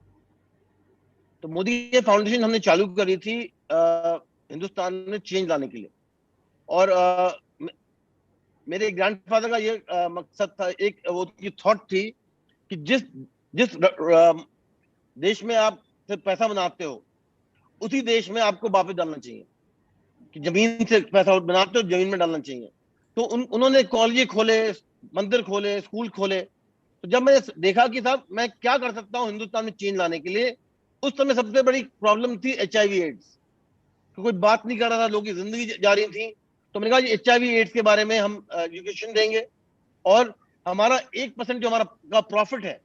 तो मोदी के फाउंडेशन हमने चालू करी थी हिंदुस्तान में चेंज लाने के लिए। और मेरे ग्रैंडफादर का ये मकसद था, एक वो की थॉट थी कि जिस जिस देश में आप से पैसा बनाते हो, उसी देश में आपको वापस डालना चाहिए। कि जमीन से पैसा बनाते हो, जमीन में डालना चाहिए। तो उन्होंने कॉलेज खोले, मंदिर खोले, स्कूल खोले। तो जब मैंने देखा कि साहब मैं क्या कर सकता हूँ हिंदुस्तान में चेंज लाने के लिए, उस समय सबसे बड़ी प्रॉब्लम थी HIV एड्स। तो कोई बात नहीं कर रहा था, लोगों की जिंदगी जा रही थी। तो मैंने कहा HIV एड्स के बारे में हम एजुकेशन देंगे, और हमारा 1% जो हमारा का प्रॉफिट है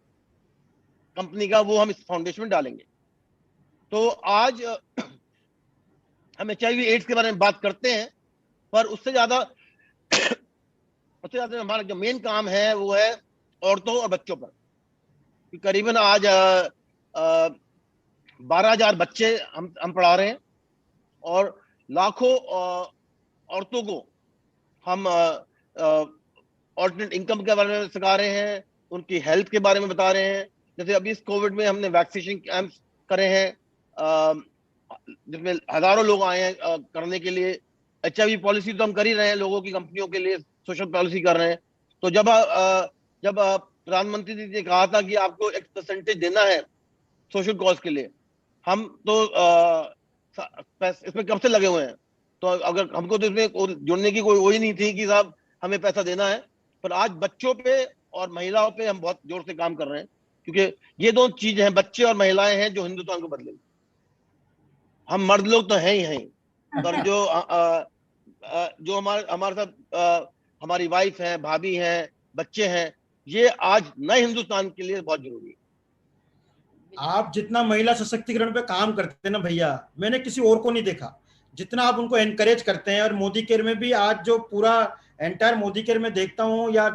कंपनी का, वो हम इस फाउंडेशन में डालेंगे। तो आज हम HIV एड्स के बारे में बात करते हैं, पर उससे ज्यादा हमारा जो मेन काम है वो है औरतों और बच्चों पर। कि करीबन आज 12,000 बच्चे हम पढ़ा रहे हैं, और लाखों औरतों को हम ऑल्टरनेट इनकम के बारे में सिखा रहे हैं, उनकी हेल्थ के बारे में बता रहे हैं। जैसे अभी इस कोविड में हमने वैक्सीनेशन कैंप्स करे हैं, जिसमें हजारों लोग आए हैं करने के लिए। HIV पॉलिसी तो हम कर ही रहे हैं, लोगों की कंपनियों के लिए सोशल पॉलिसी कर रहे हैं। तो जब प्रधानमंत्री जी ने कहा था कि आपको एक परसेंटेज देना है सोशल कॉज के लिए, हम तो इसमें कब से लगे हुए हैं। तो अगर हमको तो इसमें जुड़ने की कोई वही नहीं थी कि साहब हमें पैसा देना है, पर आज बच्चों पे और महिलाओं पे हम बहुत जोर से काम कर रहे हैं, क्योंकि ये दो चीज हैं, बच्चे और महिलाएं हैं, जो हिंदुस्तान को बदलेंगे। हम मर्द लोग तो हैं ही हैं, पर जो हमारे साथ हमारी वाइफ है, भाभी हैं, बच्चे हैं, ये आज नए हिंदुस्तान के लिए बहुत जरूरी है। आप जितना महिला सशक्तिकरण पे काम करते हैं ना भैया, मैंने किसी और को नहीं देखा जितना आप उनको एनकरेज करते हैं। और मोदी केयर में भी आज जो पूरा एंटायर मोदी केयर में देखता हूँ, या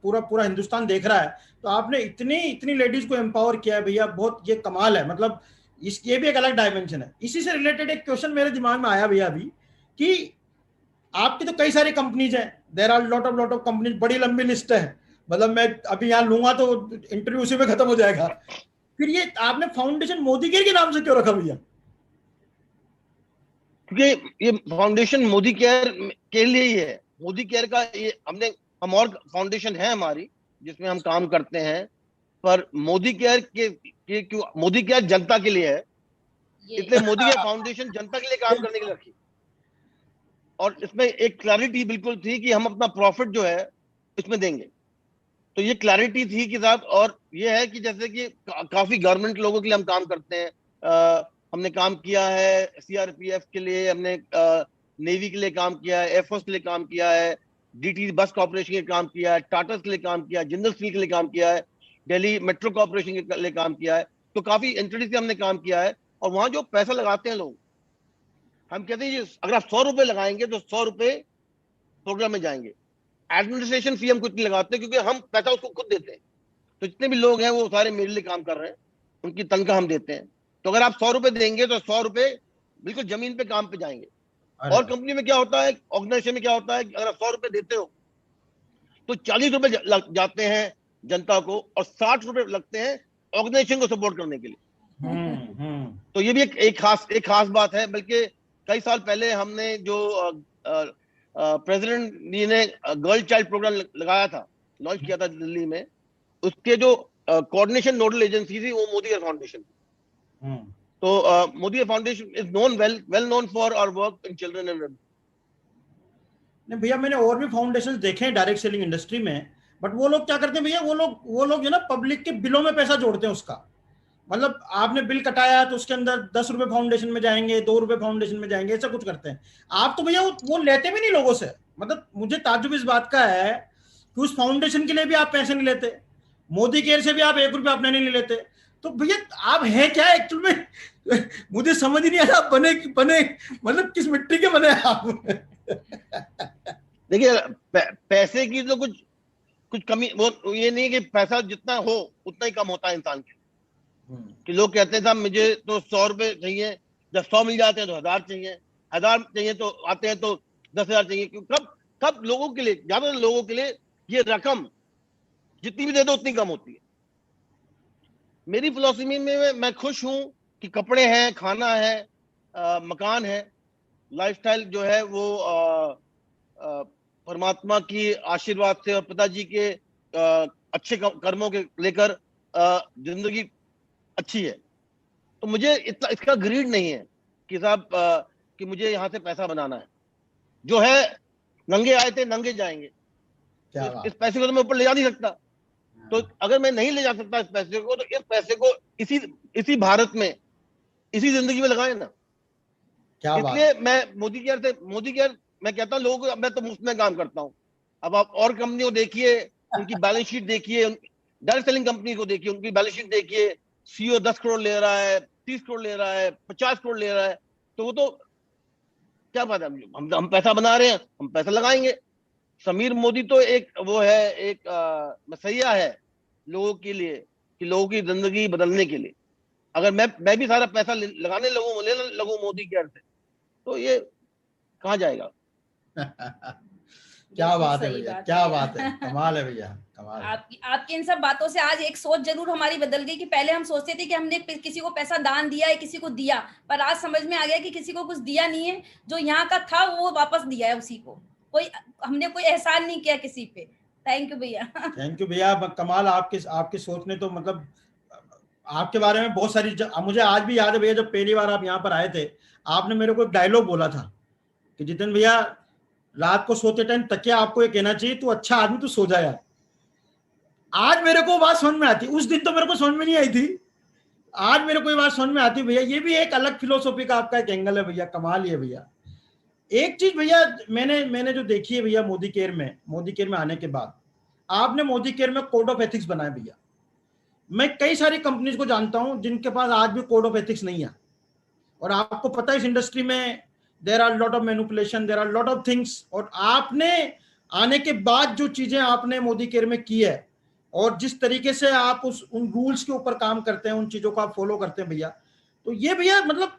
पूरा पूरा हिंदुस्तान देख रहा है, तो आपने इतनी इतनी लेडीज को एम्पावर किया है भैया, बहुत ये कमाल है। मतलब ये भी एक अलग डायमेंशन है। इसी से रिलेटेड एक क्वेश्चन मेरे दिमाग में आया भैया अभी, कि आपकी तो कई सारी कंपनीज हैं, there are lot of companies, बड़ी लंबी लिस्ट है। मतलब मैं अभी यहाँ लूंगा तो इंटरव्यू उसी में खत्म हो जाएगा। फिर ये आपने फाउंडेशन मोदी केयर के नाम से क्यों रखा भैया? क्योंकि ये फाउंडेशन मोदी केयर के लिए ही है। मोदी केयर का ये हम और फाउंडेशन है हमारी जिसमें हम काम करते हैं, पर मोदी केयर के क्यों, मोदी केयर जनता के लिए है, इसलिए मोदी केयर फाउंडेशन जनता के लिए काम करने के लिए रखी। और इसमें एक क्लैरिटी बिल्कुल थी कि हम अपना प्रॉफिट जो है इसमें देंगे। तो ये क्लैरिटी थी कि साहब, और ये है कि जैसे कि काफी गवर्नमेंट लोगों के लिए हम काम करते हैं। हमने काम किया है CRPF के लिए, हमने नेवी के लिए काम किया है, एयरफोर्स के लिए काम किया है, DT बस कॉर्पोरेशन के लिए काम किया है, टाटा के लिए काम किया है, जिंदल स्टील के लिए काम किया है, दिल्ली मेट्रो कॉर्पोरेशन के लिए काम किया है। तो काफी एंटिटी से हमने काम किया है। और वहां जो पैसा लगाते हैं लोग, हम कहते हैं अगर आप 100 रुपए लगाएंगे तो 100 रुपए प्रोग्राम में जाएंगे। एडमिनिस्ट्रेशन फी हम कुछ नहीं लगाते, क्योंकि हम पैसा उसको खुद देते हैं। तो जितने भी लोग हैं वो सारे मेरे लिए काम कर रहे हैं, उनकी तनख्वाह हम देते हैं। तो अगर आप 100 रुपए देंगे तो 100 रुपए बिल्कुल जमीन पे काम पे जाएंगे। और कंपनी में क्या होता है, ऑर्गेनाइजेशन में क्या होता है, अगर आप 100 रुपए देते हो तो 40 रुपए जाते हैं जनता को, और 60 रुपए लगते हैं ऑर्गेनाइजेशन को सपोर्ट करने के लिए। हम्म। तो ये भी एक खास बात है। बल्कि कई साल पहले हमने जो प्रेसिडेंट जी ने गर्ल चाइल्ड प्रोग्राम लगाया था, लॉन्च किया था दिल्ली में, उसके जो कोऑर्डिनेशन नोडल एजेंसी थी वो मोदी केयर फाउंडेशन। तो Modi care foundation is known well known for our work in children and women. नहीं भैया, मैंने और भी फाउंडेशन देखे हैं डायरेक्ट सेलिंग इंडस्ट्री में, बट वो लोग क्या करते हैं भैया, वो लोग जो ना पब्लिक के बिलों में पैसा जोड़ते हैं उसका। मतलब आपने बिल कटाया तो उसके अंदर 10 रुपए फाउंडेशन में जाएंगे, 2 रुपए फाउंडेशन में जाएंगे, ऐसा कुछ करते हैं। आप तो भैया वो लेते भी नहीं लोगों से। मतलब मुझे ताज्जुब इस बात का है कि उस फाउंडेशन के लिए भी आप पैसे नहीं लेते, मोदी केयर से भी आप 1 रुपया अपने नहीं लेते। तो भैया आप है क्या एक्चुअल में? मुझे समझ ही नहीं आया आप बने बने मतलब किस मिट्टी के बने आप? देखिए पैसे की तो कुछ कमी, वो ये नहीं कि पैसा जितना हो उतना ही कम होता है इंसान के। कि लोग कहते हैं साहब मुझे तो 100 रुपए चाहिए, जब 100 मिल जाते हैं तो 1000 चाहिए, 1000 चाहिए तो आते हैं तो 10,000 चाहिए। कब लोगों के लिए, ज्यादातर लोगों के लिए ये रकम जितनी भी दे दो उतनी कम होती है। मेरी फिलॉसफी में मैं खुश हूं कि कपड़े हैं, खाना है, मकान है, लाइफस्टाइल जो है वो परमात्मा की आशीर्वाद से और पिताजी के अच्छे कर्मों के लेकर जिंदगी अच्छी है। तो मुझे इतना इसका ग्रीड नहीं है कि साहब कि मुझे यहाँ से पैसा बनाना है। जो है नंगे आए थे नंगे जाएंगे। तो इस पैसे को तो मैं ऊपर ले जा नहीं सकता। तो अगर मैं नहीं ले जा सकता इस पैसे को, तो इस पैसे को इसी भारत में, इसी जिंदगी में लगाए ना। इसलिए मैं मोदी केयर मैं कहता हूँ लोगों को, मैं तो मुफ्त में काम करता हूँ। अब आप और कंपनी को देखिए, उनकी बैलेंस शीट देखिए, डायरेक्ट सेलिंग कंपनी को देखिए, उनकी बैलेंस शीट देखिए, सीईओ 10 करोड़ ले रहा है, 30 करोड़ ले रहा है, 50 करोड़ ले रहा है। तो वो तो क्या बात है, हम पैसा बना रहे हैं, हम पैसा लगाएंगे। समीर मोदी तो एक वो है, एक मसैया है लोगों के लिए, कि लोगों की जिंदगी बदलने के लिए। अगर मैं भी सारा पैसा लेने लगूं मोदी केयर से, तो ये कहाँ जाएगा? क्या बात है भैया, क्या बात है, कमाल है भैया, कमाल है। आपकी इन सब बातों से आज एक सोच जरूर हमारी बदल गई कि पहले हम सोचते थे कि हमने किसी को पैसा दान दिया है, किसी को दिया, पर आज समझ में आ गया कि किसी को कुछ दिया नहीं है, जो यहाँ का था वो वापस दिया है उसी को। हमने कोई एहसान नहीं किया किसी पे। थैंक यू भैया। थैंक यू भैया, कमाल। आपके सोच ने तो मतलब आपके बारे में बहुत सारी, मुझे आज भी याद है भैया, जब पहली बार आप यहाँ पर आए थे, आपने मेरे को एक डायलॉग बोला था कि जितेंद्र भैया रात को सोते टाइम तकिया आपको ये कहना चाहिए, तू अच्छा आदमी, तू सो जा यार। आज मेरे को बात समझ में आती, उस दिन तो मेरे को समझ में नहीं आई थी, आज मेरे को ये बात समझ में आती भैया। ये भी एक अलग फिलोसॉफी का आपका एक एंगल है भैया, कमाल ही है भैया। एक चीज भैया मैंने जो देखी है भैया, मोदी केयर में आने के बाद आपने मोदी केयर में कोड ऑफ एथिक्स बनाया भैया। मैं कई सारी कंपनीज को जानता हूं जिनके पास आज भी कोड ऑफ एथिक्स नहीं है, और आपको पता है इस इंडस्ट्री में there are lot of manipulation, there are lot of things. और आपने आने के बाद जो चीजें आपने मोदी केयर में की है, और जिस तरीके से आप उन रूल्स के ऊपर काम करते हैं, उन चीजों को आप फॉलो करते हैं भैया, तो ये भैया मतलब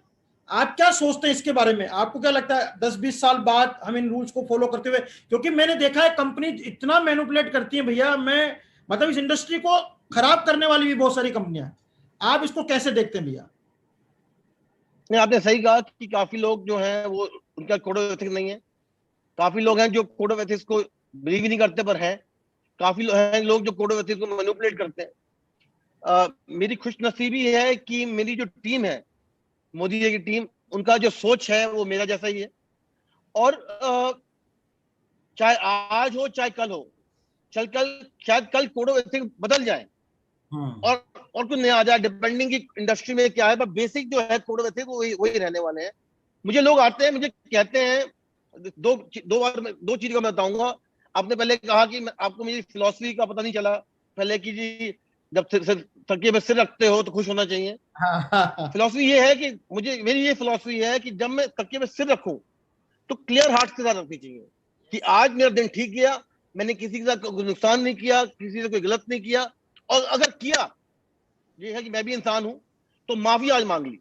आप क्या सोचते हैं इसके बारे में? आपको क्या लगता है 10-20 साल बाद हम इन रूल्स को फॉलो करते हुए, क्योंकि मैंने देखा है कंपनी इतना मैनिपुलेट करती है भैया, मैं मतलब इस इंडस्ट्री को खराब करने वाली भी बहुत सारी कंपनियां हैं। आप इसको कैसे देखते हैं भैया? नहीं, आपने सही कहा कि काफी लोग जो हैं वो, उनका कोड ऑफ एथिक्स नहीं है। काफी लोग हैं जो कोड ऑफ एथिक्स को बिलीव ही नहीं करते पर हैं। काफी लोग जो कोड ऑफ एथिक्स को मैनिपुलेट करते हैं। मेरी खुशनसीबी है कि मेरी जो टीम है, मोदी जी की टीम, उनका जो सोच है वो मेरा जैसा ही है। और चाहे आज हो चाहे कल हो, शायद कल कोड ऑफ एथिक्स बदल जाए और कुछ नया आ जाए, डिपेंडिंग की इंडस्ट्री में क्या है, पर बेसिक जो है कोड ऑफ एथिक्स वही रहने वाले हैं। मुझे लोग आते हैं, मुझे कहते हैं, दो चीज का मैं बताऊंगा। आपने पहले कहा कि आपको मेरी फिलॉसफी का पता नहीं चला पहले, कि जी जब तकिए पे सिर रखते हो तो खुश होना चाहिए। फिलॉसफी ये है कि मेरी ये फिलॉसफी है कि जब मैं तकिए पे सिर रखूं तो क्लियर हार्ट के साथ रखनी चाहिए कि आज मेरा दिन ठीक गया, मैंने किसी के साथ कोई नुकसान नहीं किया, किसी से कोई गलत नहीं किया, और अगर किया, ये है कि मैं भी इंसान हूं, तो माफी आज मांग ली।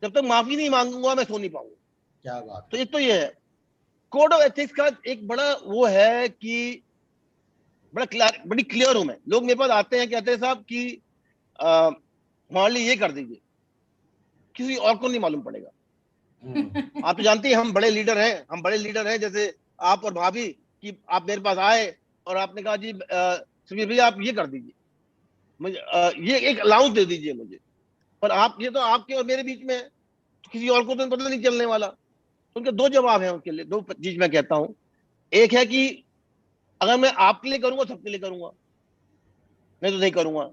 जब तक माफी नहीं मांगूंगा मैं सो नहीं पाऊंगा। क्या बात। तो एक तो ये है कोड ऑफ एथिक्स का एक बड़ा वो है कि बड़ी क्लियर हूं मैं। लोग मेरे पास आते हैं, कहते हैं साहब कि हमारे लिए ये कर दीजिए, किसी और को नहीं मालूम पड़ेगा। आप तो जानते हैं हम बड़े लीडर हैं, जैसे आप और भाभी, कि आप मेरे पास आए और आपने कहा जी सुबीर भैया आप ये कर दीजिए, मुझे ये एक अलाउंस दे दीजिए मुझे, पर आप, ये तो आपके और मेरे बीच में है, किसी और को तो पता नहीं चलने वाला। तो उनके दो जवाब हैं, उनके लिए दो चीज मैं कहता हूँ। एक है कि अगर मैं आपके लिए करूंगा सबके लिए करूंगा, मैं तो नहीं करूंगा।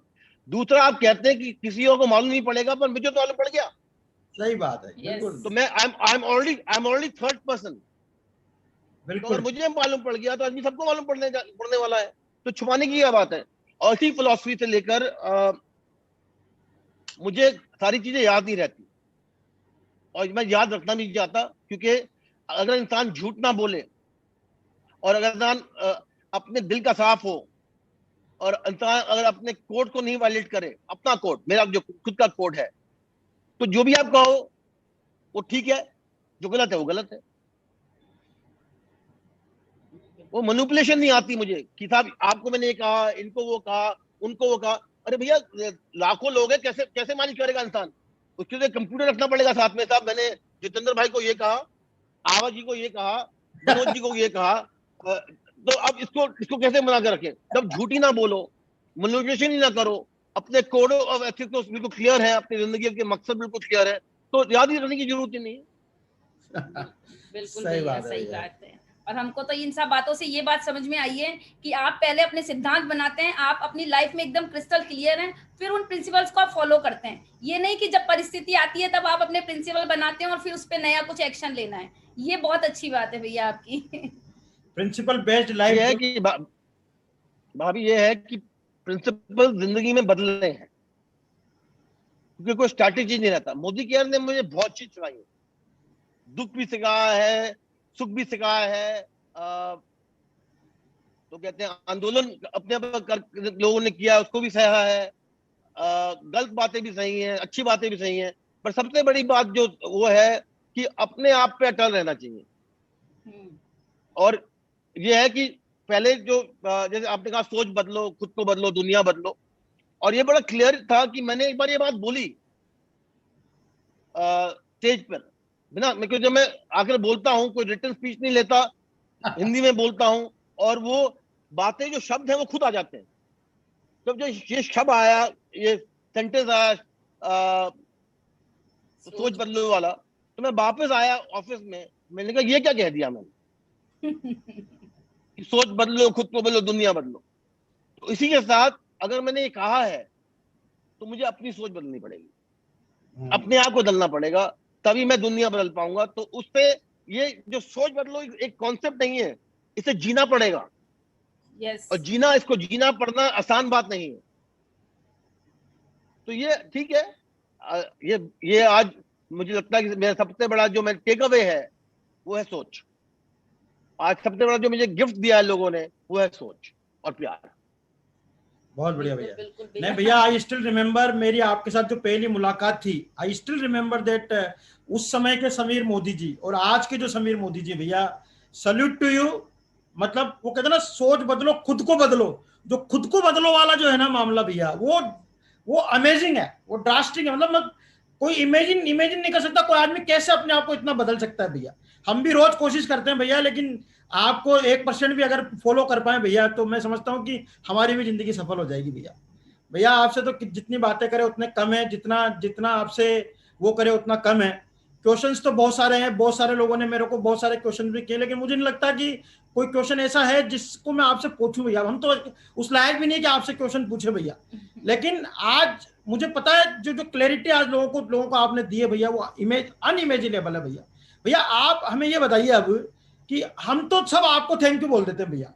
दूसरा, आप कहते हैं कि किसी और को मालूम नहीं पड़ेगा, पर मुझे तो मालूम पड़ गया, सही बात है, Yes. बिल्कुल तो मैं I am already third person. तो अगर बिल्कुल। मुझे मालूम पड़ गया तो आदमी सबको मालूम पड़ने वाला है, तो छुपाने की क्या बात है। और इसी फिलॉसफी से लेकर मुझे सारी चीजें याद नहीं रहती, और मैं याद रखना नहीं चाहता, क्योंकि अगर इंसान झूठ ना बोले और अगर इंसान अपने दिल का साफ हो, और इंसान अगर अपने कोड को नहीं वायलेट करे, अपना कोड, मेरा जो खुद का कोड है, तो जो भी आप कहो वो ठीक है, जो गलत है वो गलत है। वो मैनिपुलेशन नहीं आती मुझे कि साहब आपको मैंने ये कहा, इनको वो कहा, उनको वो कहा। अरे भैया लाखों लोग हैं, कैसे कैसे मैनेज करेगा इंसान? उसके लिए कंप्यूटर रखना पड़ेगा साथ में। साहब मैंने जितेंद्र भाई को ये कहा, आवा जी को ये कहा, मनोज जी को ये कहा, तो अब इसको कैसे मना कर रखें? जब झूठी ना बोलो, मैनिपुलेशन ही ना करो, अपने कोड ऑफ एथिक्स तो बिल्कुल क्लियर है, अपनी जिंदगी के मकसद बिल्कुल क्लियर है, तो याद ही रखने की जरूरत ही नहीं है। बिल्कुल सही भैया, बात है सही भैया। बात है। और हमको तो इन सब बातों से ये बात समझ में आई है कि आप पहले अपने सिद्धांत बनाते हैं, आप अपनी लाइफ में एकदम क्रिस्टल क्लियर हैं, फिर उन प्रिंसिपल्स को आप फॉलो करते हैं। ये नहीं कि जब परिस्थिति आती है तब आप अपने प्रिंसिपल बनाते हैं और फिर उस पर नया कुछ एक्शन लेना है। ये बहुत अच्छी बात है भैया आपकी। प्रिंसिपल बेस्ड ये लाइफ है जो। कि भाभी, ये है कि प्रिंसिपल जिंदगी में बदलने हैं, क्योंकि कोई स्ट्रैटेजी नहीं रहता। मोदी केयर ने मुझे बहुत चीज सिखाई है, दुख भी सिखाया है, सुख भी सिखाया है। तो कहते हैं आंदोलन अपने लोगों ने किया, उसको भी सहा है। गलत बातें भी सही हैं, अच्छी बातें भी सही हैं, पर सबसे बड़ी बात जो वो है कि अपने आप पे अटल रहना चाहिए। और ये है कि पहले जो जैसे आपने कहा सोच बदलो, खुद को बदलो, दुनिया बदलो। और ये बड़ा क्लियर था कि मैंने एक बार ये बात बोली स्टेज पर, बिना मैं, क्योंकि जब मैं आकर बोलता हूँ, कोई रिटन स्पीच नहीं लेता, हिंदी में बोलता हूँ, और वो बातें, जो शब्द हैं वो खुद आ जाते हैं। जब जो ये शब्द आया, ये सेंटेंस आया, सोच बदलो वाला, तो मैं वापस आया ऑफिस में, मैंने कहा ये क्या कह दिया मैंने कि सोच बदलो, खुद को बदलो, दुनिया बदलो। तो इसी के साथ अगर मैंने ये कहा है, तो मुझे अपनी सोच बदलनी पड़ेगी, अपने आप को बदलना पड़ेगा, तभी मैं दुनिया बदल पाऊंगा। तो उससे, ये जो सोच बदलो एक कॉन्सेप्ट नहीं है, इसे जीना पड़ेगा। यस। और जीना, इसको जीना पड़ना आसान बात नहीं है। तो ये ठीक है। ये आज मुझे लगता है कि मेरा सबसे बड़ा जो मैं टेक अवे है वो है सोच। आज सबसे बड़ा जो मुझे गिफ्ट दिया है लोगों ने, वो है सोच और प्यार। बहुत बढ़िया भैया। बिल्कुल नहीं भैया, आई स्टिल रिमेम्बर मेरी आपके साथ जो पहली मुलाकात थी, आई स्टिल रिमेम्बर दैट उस समय के समीर मोदी जी और आज के जो समीर मोदी जी, भैया सल्यूट टू यू। मतलब वो कहते हैं ना, सोच बदलो खुद को बदलो, जो खुद को बदलो वाला जो है ना मामला भैया, वो अमेजिंग है, वो ड्रास्टिक है। मतलब मैं कोई इमेजिन इमेजिन नहीं कर सकता कोई आदमी कैसे अपने आप को इतना बदल सकता है भैया। हम भी रोज कोशिश करते हैं भैया, लेकिन आपको 1% भी अगर फॉलो कर पाए भैया, तो मैं समझता हूँ कि हमारी भी जिंदगी सफल हो जाएगी भैया। भैया आपसे तो जितनी बातें करें उतने कम है, जितना जितना आपसे वो करे उतना कम है। क्वेश्चंस तो बहुत सारे हैं, बहुत सारे लोगों ने मेरे को बहुत सारे क्वेश्चन भी किए, लेकिन मुझे नहीं लगता कि कोई क्वेश्चन ऐसा है जिसको मैं आपसे पूछूं भैया। हम तो उस लायक भी नहीं कि आपसे क्वेश्चन पूछे भैया। लेकिन आज मुझे पता है जो जो क्लैरिटी आज लोगों को आपने दी है भैया, वो अनइमेजिनेबल है भैया। भैया आप हमें ये बताइए अब कि हम तो सब आपको थैंक यू बोल देते हैं भैया,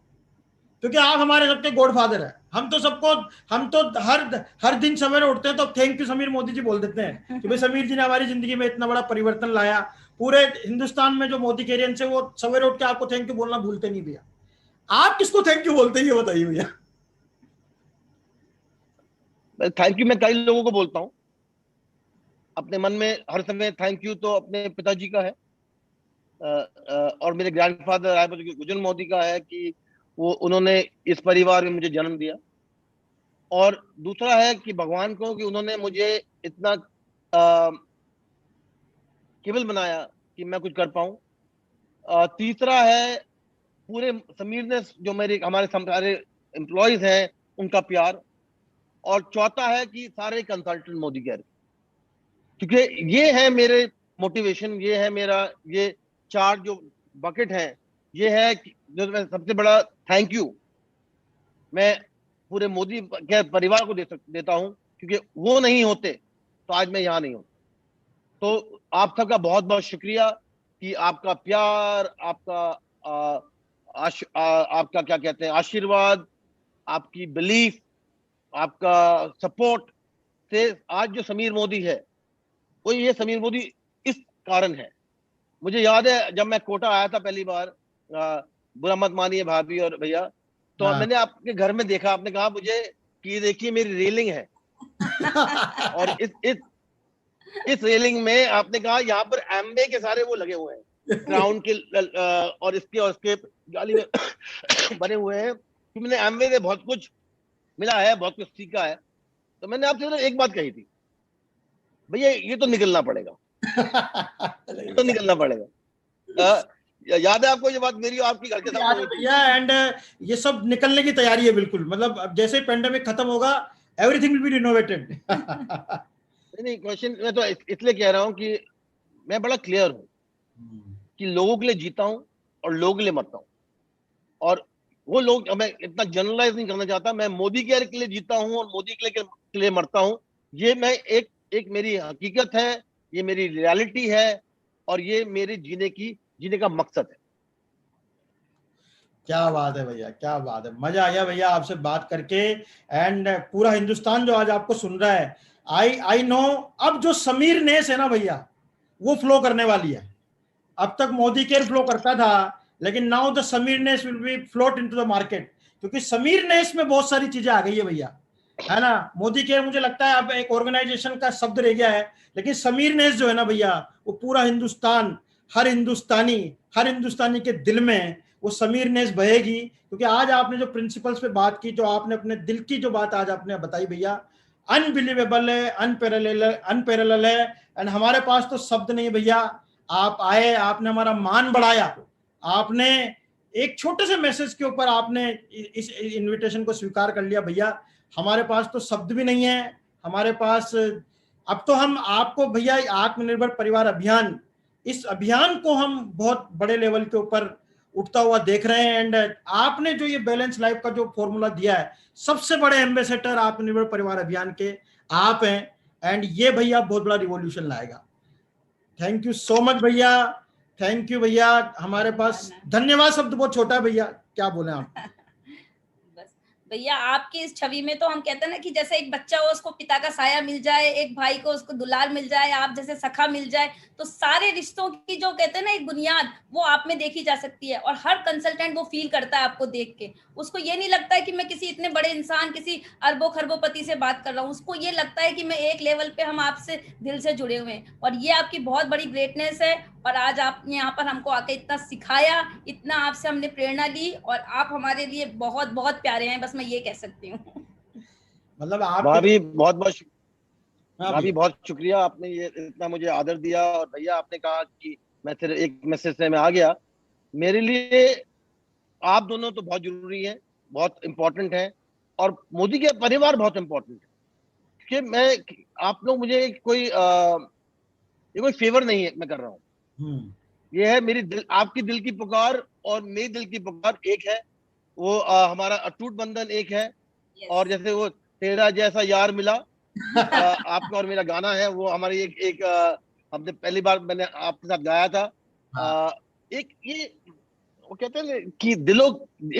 क्योंकि आप हमारे सबके गॉडफादर हैं। हम तो हर दिन सवेरे उठते हैं तो थैंक यू समीर मोदी जी बोल देते हैं कि भाई समीर जी ने हमारी जिंदगी में इतना बड़ा परिवर्तन लाया। पूरे हिंदुस्तान में जो मोदी कैरियन से, वो सवेरे उठ के आपको थैंक यू बोलना भूलते नहीं भैया। आप किसको थैंक यू बोलते हैं ये बताइए भैया। थैंक यू मैं कई लोगों को बोलता हूँ अपने मन में हर समय। थैंक यू तो अपने पिताजी का है, और मेरे ग्रैंडफादर रायपति गुजन मोदी का है कि वो उन्होंने इस परिवार में मुझे जन्म दिया। और दूसरा है कि भगवान को कि उन्होंने मुझे इतना केबल बनाया कि मैं कुछ कर पाऊं। तीसरा है पूरे समीर ने जो मेरे हमारे सारे एम्प्लॉयज हैं उनका प्यार। और चौथा है कि सारे कंसल्टेंट मोदी केयर, क्योंकि ये है मेरे मोटिवेशन, ये है मेरा, ये चार जो बकेट है, ये है जो मैं सबसे बड़ा थैंक यू मैं पूरे मोदी के परिवार को देता हूं, क्योंकि वो नहीं होते तो आज मैं यहाँ नहीं हूं। तो आप सबका बहुत बहुत शुक्रिया कि आपका प्यार, आपका आपका क्या कहते हैं आशीर्वाद, आपकी बिलीफ, आपका सपोर्ट से आज जो समीर मोदी है वो ये समीर मोदी इस कारण है। मुझे याद है जब मैं कोटा आया था पहली बार, बुरा मत मानिए भाभी और भैया, तो हाँ। मैंने आपके घर में देखा, आपने कहा मुझे कि देखिए मेरी रेलिंग है और इस रेलिंग में आपने कहा यहाँ पर एम्बे के सारे वो लगे हुए हैं, क्राउन के और इसके जाली में बने हुए हैं, कि मैंने एम्बे से बहुत कुछ मिला है, बहुत कुछ सीखा है। तो मैंने आपसे एक बात कही थी, भैया ये तो निकलना पड़ेगा, ये तो निकलना पड़ेगा। याद है आपको ये बात मेरी और आपकी घर के सामने हुई थी? भैया एंड ये सब निकलने की तैयारी है बिल्कुल, मतलब अब जैसे पेंडेमिक खत्म होगा एवरीथिंग विल बी रिनोवेटेड। नहीं क्वेश्चन मैं तो इसलिए कह रहा हूँ कि मैं बड़ा क्लियर हूँ कि लोगों के लिए जीता हूँ और लोगों के लिए मरता हूँ। और वो लोग, मैं इतना जनरलाइज नहीं करना चाहता, मैं मोदी केयर के लिए जीता हूँ और मोदी के लिए मरता हूँ। ये मैं एक मेरी हकीकत है, ये मेरी रियलिटी है और ये मेरे जीने का मकसद है। क्या बात है भैया, क्या बात है, मजा आ गया भैया आपसे बात करके। एंड पूरा हिंदुस्तान जो आज आपको सुन रहा है, आई नो अब जो समीर नेस है ना भैया, वो फ्लो करने वाली है। अब तक मोदी केयर फ्लो करता था, लेकिन now the Sameer ness will be float into the market, क्योंकि समीर नेस में बहुत सारी चीजें आ गई है भैया, है ना। मोदी केयर मुझे लगता है अब एक ऑर्गेनाइजेशन का शब्द रह गया है, लेकिन समीर नेस जो है ना भैया, वो पूरा हिंदुस्तान, हर हिंदुस्तानी के दिल में वो समीर नेस बहेगी। क्योंकि आज आपने जो प्रिंसिपल्स पे बात की, जो आपने अपने दिल की जो बात आज आपने बताई भैया, अनबिलीवेबल है, अनपैरेलल है। एंड हमारे पास तो शब्द नहीं भैया, आप आए, आपने हमारा मान बढ़ाया, आपने एक छोटे से मैसेज के ऊपर आपने इस इनविटेशन को स्वीकार कर लिया भैया। हमारे पास तो शब्द भी नहीं है, हमारे पास अब तो हम आपको भैया आत्मनिर्भर परिवार अभियान, इस अभियान को हम बहुत बड़े लेवल के ऊपर उठता हुआ देख रहे हैं। एंड आपने जो ये बैलेंस लाइफ का जो फॉर्मूला दिया है, सबसे बड़े एम्बेसडर आत्मनिर्भर परिवार अभियान के आप हैं। एंड ये भैया बहुत बड़ा रिवॉल्यूशन लाएगा। थैंक यू सो मच भैया, थैंक यू भैया। हमारे पास धन्यवाद शब्द बहुत छोटा है भैया, क्या बोले आप? भैया आपकी इस छवि में तो हम कहते हैं ना कि जैसे एक बच्चा हो उसको पिता का साया मिल जाए, एक भाई को उसको दुलार मिल जाए, आप जैसे सखा मिल जाए, तो सारे रिश्तों की जो कहते हैं ना एक बुनियाद, वो आप में देखी जा सकती है। और हर कंसल्टेंट वो फील करता है आपको देख के, उसको ये नहीं लगता है कि मैं किसी इतने बड़े इंसान, किसी अरबों खरबोपति से बात कर रहा हूँ, उसको ये लगता है कि मैं एक लेवल पे हम आपसे दिल से जुड़े हुए हैं। और ये आपकी बहुत बड़ी ग्रेटनेस है। और आज आपने यहाँ पर हमको आके इतना सिखाया, इतना आपसे हमने प्रेरणा ली, और आप हमारे लिए बहुत बहुत प्यारे हैं, बस मैं ये कह सकती हूँ। मतलब आप भाभी बहुत शुक्रिया, आपने ये इतना मुझे आदर दिया। और भैया आपने कहा कि मैं सिर्फ एक मैसेज से मैं आ गया, मेरे लिए आप दोनों तो बहुत जरूरी है, बहुत इंपॉर्टेंट है, और मोदी के परिवार बहुत इंपॉर्टेंट है। कि मैं, आप लोग मुझे ये कोई फेवर नहीं है मैं कर रहा हूँ, ये है मेरी आपकी दिल की पुकार और मेरी दिल की पुकार एक है। वो हमारा अटूट बंधन एक है। और जैसे वो तेरा जैसा यार मिला आपका और मेरा गाना है, वो हमारी एक हमने पहली बार मैंने आपके साथ गाया था। एक ये वो कहते हैं कि ये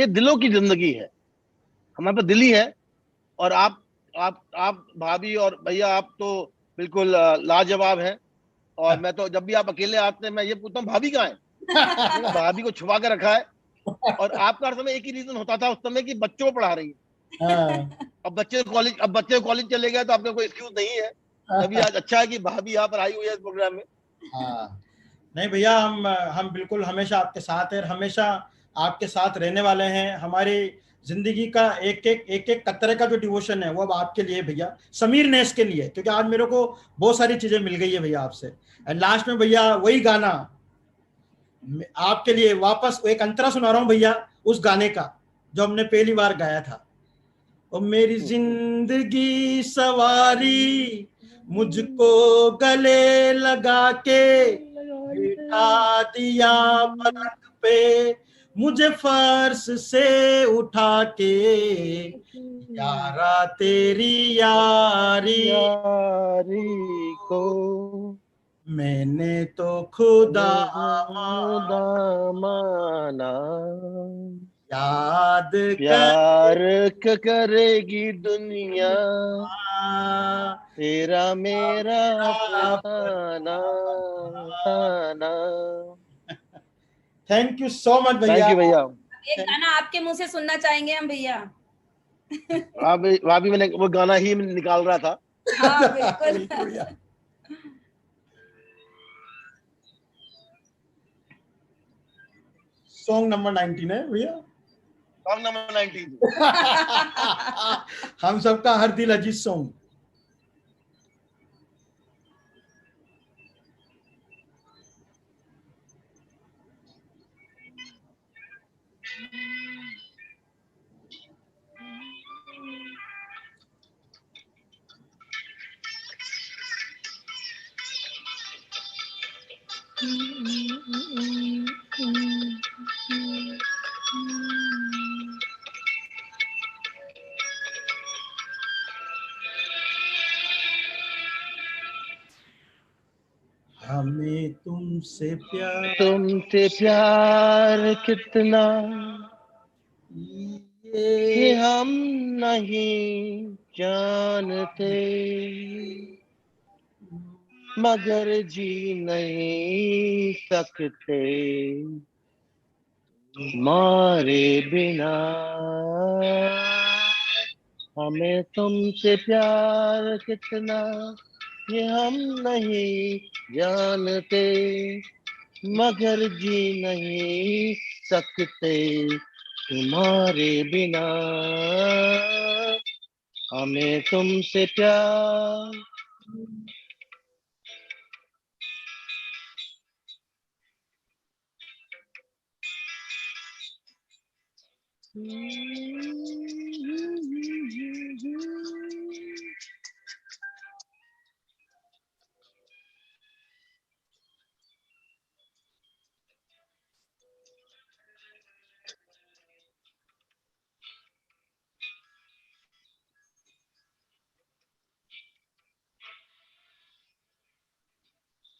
दिलों की जिंदगी है, हमारे पास दिल ही है। और आप भाभी और भैया आप तो बिल्कुल लाजवाब हैं। और मैं तो जब भी आप अकेले आते हैं मैं ये पूछता हूँ भाभी कहाँ है? भाभी को छुपा के रखा है। और आपका हर समय एक ही रीजन होता था उस समय कि बच्चों को पढ़ा रही है। अब बच्चे कॉलेज चले गए तो आपका कोई एक्सक्यूज नहीं है। तभी आज अच्छा है कि भाभी यहाँ पर आई हुई है इस प्रोग्राम में। नहीं भैया, हम बिल्कुल हमेशा आपके साथ हैं, हमेशा आपके साथ रहने वाले हैं। हमारी जिंदगी का एक एक कतरे का जो डिवोशन है वो अब आपके लिए भैया, समीर नेस के लिए, क्योंकि आज मेरे को बहुत सारी चीजें मिल गई है भैया आपसे। एंड लास्ट में भैया वही गाना आपके लिए वापस एक अंतरा सुना रहा हूँ भैया, उस गाने का जो हमने पहली बार गाया था। ओ मेरी जिंदगी सवारी, मुझको गले लगा के बिठा दिया पलंग पे, मुझे फर्श से उठा के, यारा तेरी यारी को मैंने तो खुदा माना, याद प्यार करेगी दुनिया, तेरा मेरा अफसाना। Thank you so much thank भैया। यू भैया। एक गाना आपके मुंह से सुनना चाहेंगे हम भैया। वहाँ भी मैंने वो गाना ही निकाल रहा था। हाँ बिल्कुल। भैया सॉन्ग नंबर 19 है भैया। सॉन्ग नंबर 19 हम सबका हर दिल अजीज सॉन्ग। हमें तुमसे प्यार कितना ये ये हम नहीं जानते, मगर जी नहीं सकते तुम्हारे बिना। हमें तुमसे प्यार कितना ये हम नहीं जानते, मगर जी नहीं सकते तुम्हारे बिना। हमें तुमसे प्यार।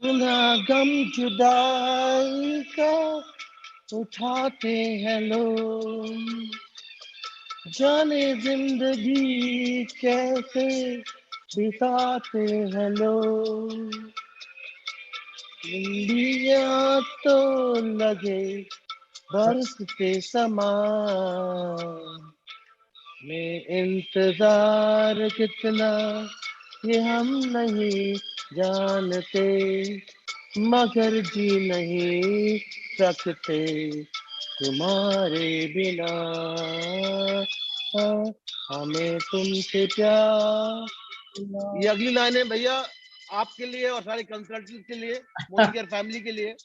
सुना गम जुदाई का उठाते हैं लोग, जाने जिंदगी कैसे बिताते हैं लोग। इंडिया तो लगे बरसते समा में इंतजार कितना ये हम नहीं जानते, मगर जी नहीं सकते तुम्हारे बिना। हमें तुमसे प्यार। ये अगली लाइन है भैया आपके लिए और सारे कंसल्टेंट के लिए, मोदी केयर फैमिली के लिए,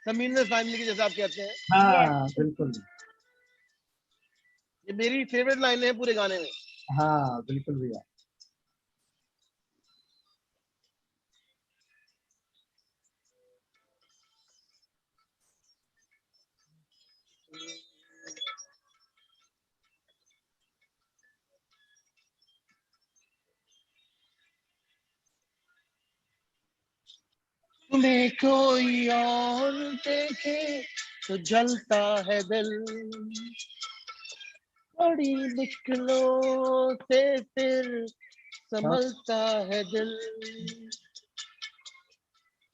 समीर फैमिली के जैसे आप कहते हैं। हाँ बिल्कुल। ये मेरी फेवरेट लाइन है पूरे गाने में। हाँ बिल्कुल भैया। तुम्हें कोई और देखे तो जलता है दिल, बड़ी मुश्किलों से फिर संभलता है दिल।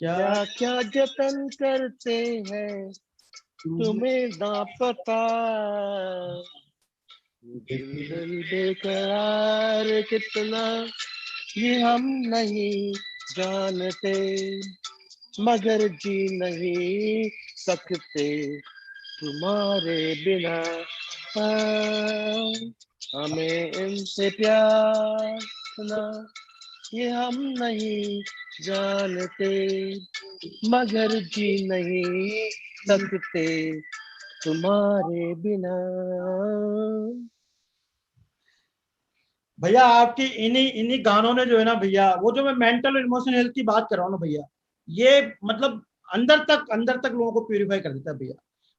क्या क्या जतन करते हैं तुम्हें ना पता, दिल बेकरार कितना ये हम नहीं जानते, मगर जी नहीं सकते तुम्हारे बिना। हमें इनसे प्यार ना ये हम नहीं जानते, मगर जी नहीं सकते तुम्हारे बिना। भैया आपकी इन्हीं इन्हीं गानों ने जो है ना भैया, वो जो मैं मेंटल और इमोशनल हेल्थ की बात कर रहा हूँ ना भैया, ये मतलब अंदर तक लोगों को प्यूरिफाई कर देता है भैया।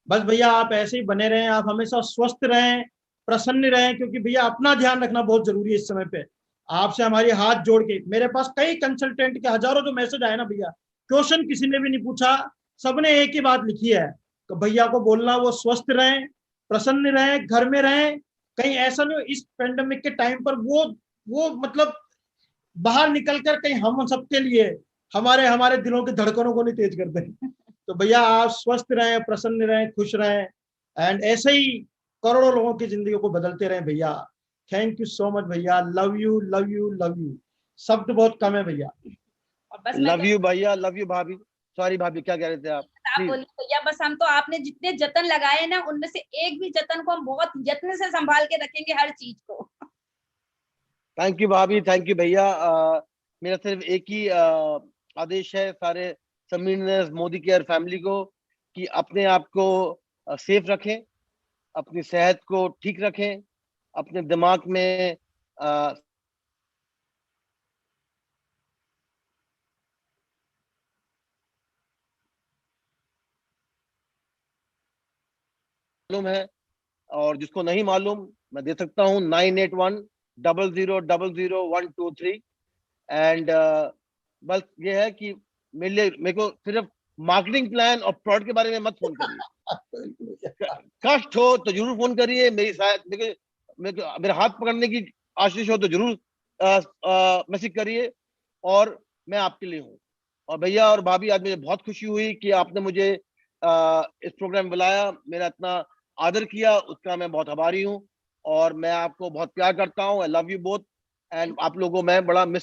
बस भैया आप ऐसे ही बने रहें, आप हमेशा स्वस्थ रहें, प्रसन्न रहें, क्योंकि भैया अपना ध्यान रखना बहुत जरूरी है इस समय पे। आपसे हमारी हाथ जोड़ के, मेरे पास कई कंसल्टेंट के हजारों जो मैसेज आए ना भैया, क्वेश्चन किसी ने भी नहीं पूछा, सबने एक ही बात लिखी है कि भैया को बोलना वो स्वस्थ रहें, प्रसन्न रहें, घर में रहें, कहीं ऐसा नहीं हो इस पेंडेमिक के टाइम पर वो मतलब बाहर निकलकर कहीं हम सबके लिए हमारे हमारे दिलों की धड़कनों को नहीं तेज करते। तो भैया आप स्वस्थ रहें, प्रसन्न रहें, खुश रहें, एंड ऐसे ही करोड़ों लोगों की जिंदगी को बदलते रहें भैया। थैंक यू सो मच भैया, love you love you love you, शब्द बहुत कम है भैया। और बस मैं लव यू भैया, लव यू भाभी। सॉरी भाभी, क्या कह रहे थे आप? आप बोलिए भैया, बस हम तो आपने जितने जतन लगाए ना, उनमें से एक भी जतन को हम बहुत यत्न से संभाल के रखेंगे, हर चीज को। थैंक यू भाभी, थैंक यू भैया। मेरा सिर्फ एक ही आदेश है सारे समीर मोदी केयर फैमिली को कि अपने आप को सेफ रखें, अपनी सेहत को ठीक रखें, अपने दिमाग में मालूम है, और जिसको नहीं मालूम मैं दे सकता हूँ 9810000123। एंड बस ये है कि मेरे को सिर्फ मार्केटिंग प्लान और प्रोडक्ट के बारे में मत फोन करिए। कष्ट हो तो जरूर फोन करिए, मेरी शायद मेरे हाथ पकड़ने की आशीष हो तो जरूर मैसेज करिए, और मैं आपके लिए हूँ। और भैया और भाभी, आज मुझे बहुत खुशी हुई कि आपने मुझे इस प्रोग्राम में बुलाया, मेरा इतना आदर किया, उसका मैं बहुत आभारी हूँ। और मैं आपको बहुत प्यार करता हूँ। I love you both, and आप लोगों को मैं बड़ा मिस